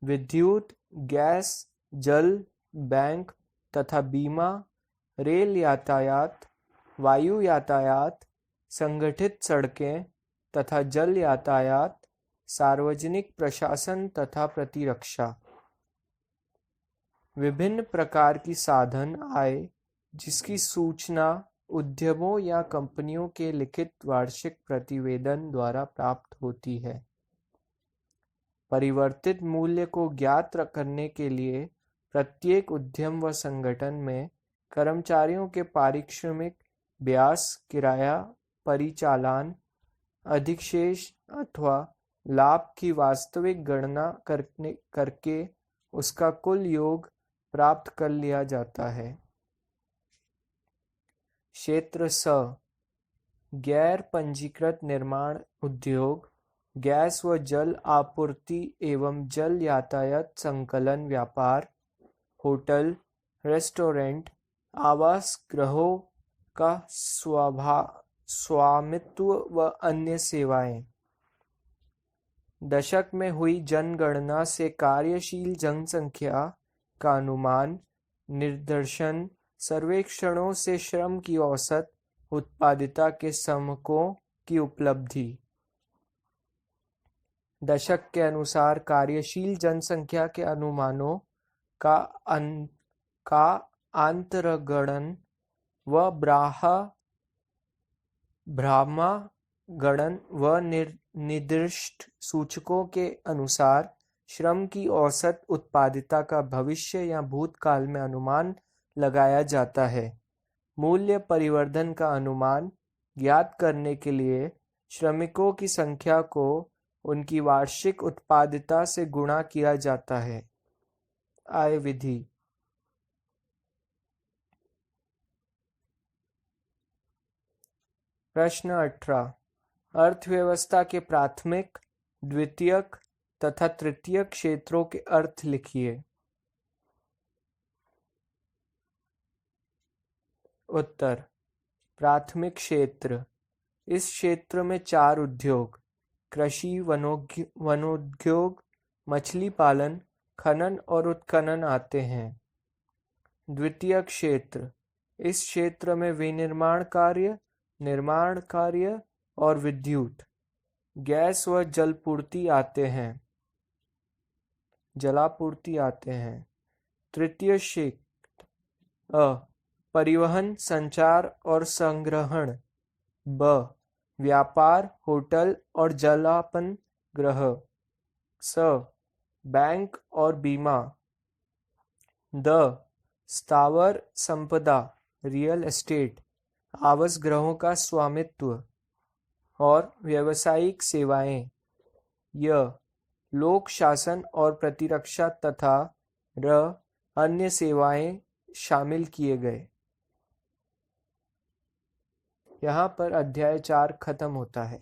विद्युत, गैस, जल, बैंक तथा बीमा, रेल यातायात, वायु यातायात, संगठित सड़कें तथा जल यातायात, सार्वजनिक प्रशासन तथा प्रतिरक्षा। विभिन्न प्रकार की साधन आय जिसकी सूचना उद्यमों या कंपनियों के लिखित वार्षिक प्रतिवेदन द्वारा प्राप्त होती है। परिवर्तित मूल्य को ज्ञात करने के लिए प्रत्येक उद्यम व संगठन में कर्मचारियों के पारिश्रमिक, ब्याज, किराया, परिचालन, अधिशेष अथवा लाभ की वास्तविक गणना करके उसका कुल योग प्राप्त कर लिया जाता है। क्षेत्र स गैर पंजीकृत निर्माण उद्योग, गैस व जल आपूर्ति एवं जल यातायात संकलन व्यापार, होटल, रेस्टोरेंट, आवास गृहों का स्वामित्व व अन्य सेवाएं। दशक में हुई जनगणना से कार्यशील जनसंख्या का अनुमान, निर्देशन, सर्वेक्षणों से श्रम की औसत उत्पादिता के समकों की उपलब्धि। दशक के अनुसार कार्यशील जनसंख्या के अनुमानों का आंतरगणन व ब्राह्मगणन व निर्दिष्ट सूचकों के अनुसार श्रम की औसत उत्पादिता का भविष्य या भूतकाल में अनुमान लगाया जाता है। मूल्य परिवर्धन का अनुमान ज्ञात करने के लिए श्रमिकों की संख्या को उनकी वार्षिक उत्पादिता से गुणा किया जाता है। आय विधि। प्रश्न 18। अर्थव्यवस्था के प्राथमिक, द्वितीयक तथा तृतीयक क्षेत्रों के अर्थ लिखिए। उत्तर। प्राथमिक क्षेत्र, इस क्षेत्र में 4 उद्योग, कृषि, वनोद्योग, मछली पालन, खनन और उत्खनन आते हैं। द्वितीयक क्षेत्र, इस क्षेत्र में विनिर्माण कार्य, निर्माण कार्य और विद्युत, गैस व जलापूर्ति आते हैं। तृतीय क्षेत्र अ परिवहन, संचार और संग्रहण, ब व्यापार, होटल और जलापन गृह, स बैंक और बीमा, द स्थावर संपदा, रियल एस्टेट, आवास गृहों का स्वामित्व और व्यावसायिक सेवाएं, य लोक शासन और प्रतिरक्षा तथा र अन्य सेवाएं शामिल किए गए। यहाँ पर अध्याय 4 खत्म होता है।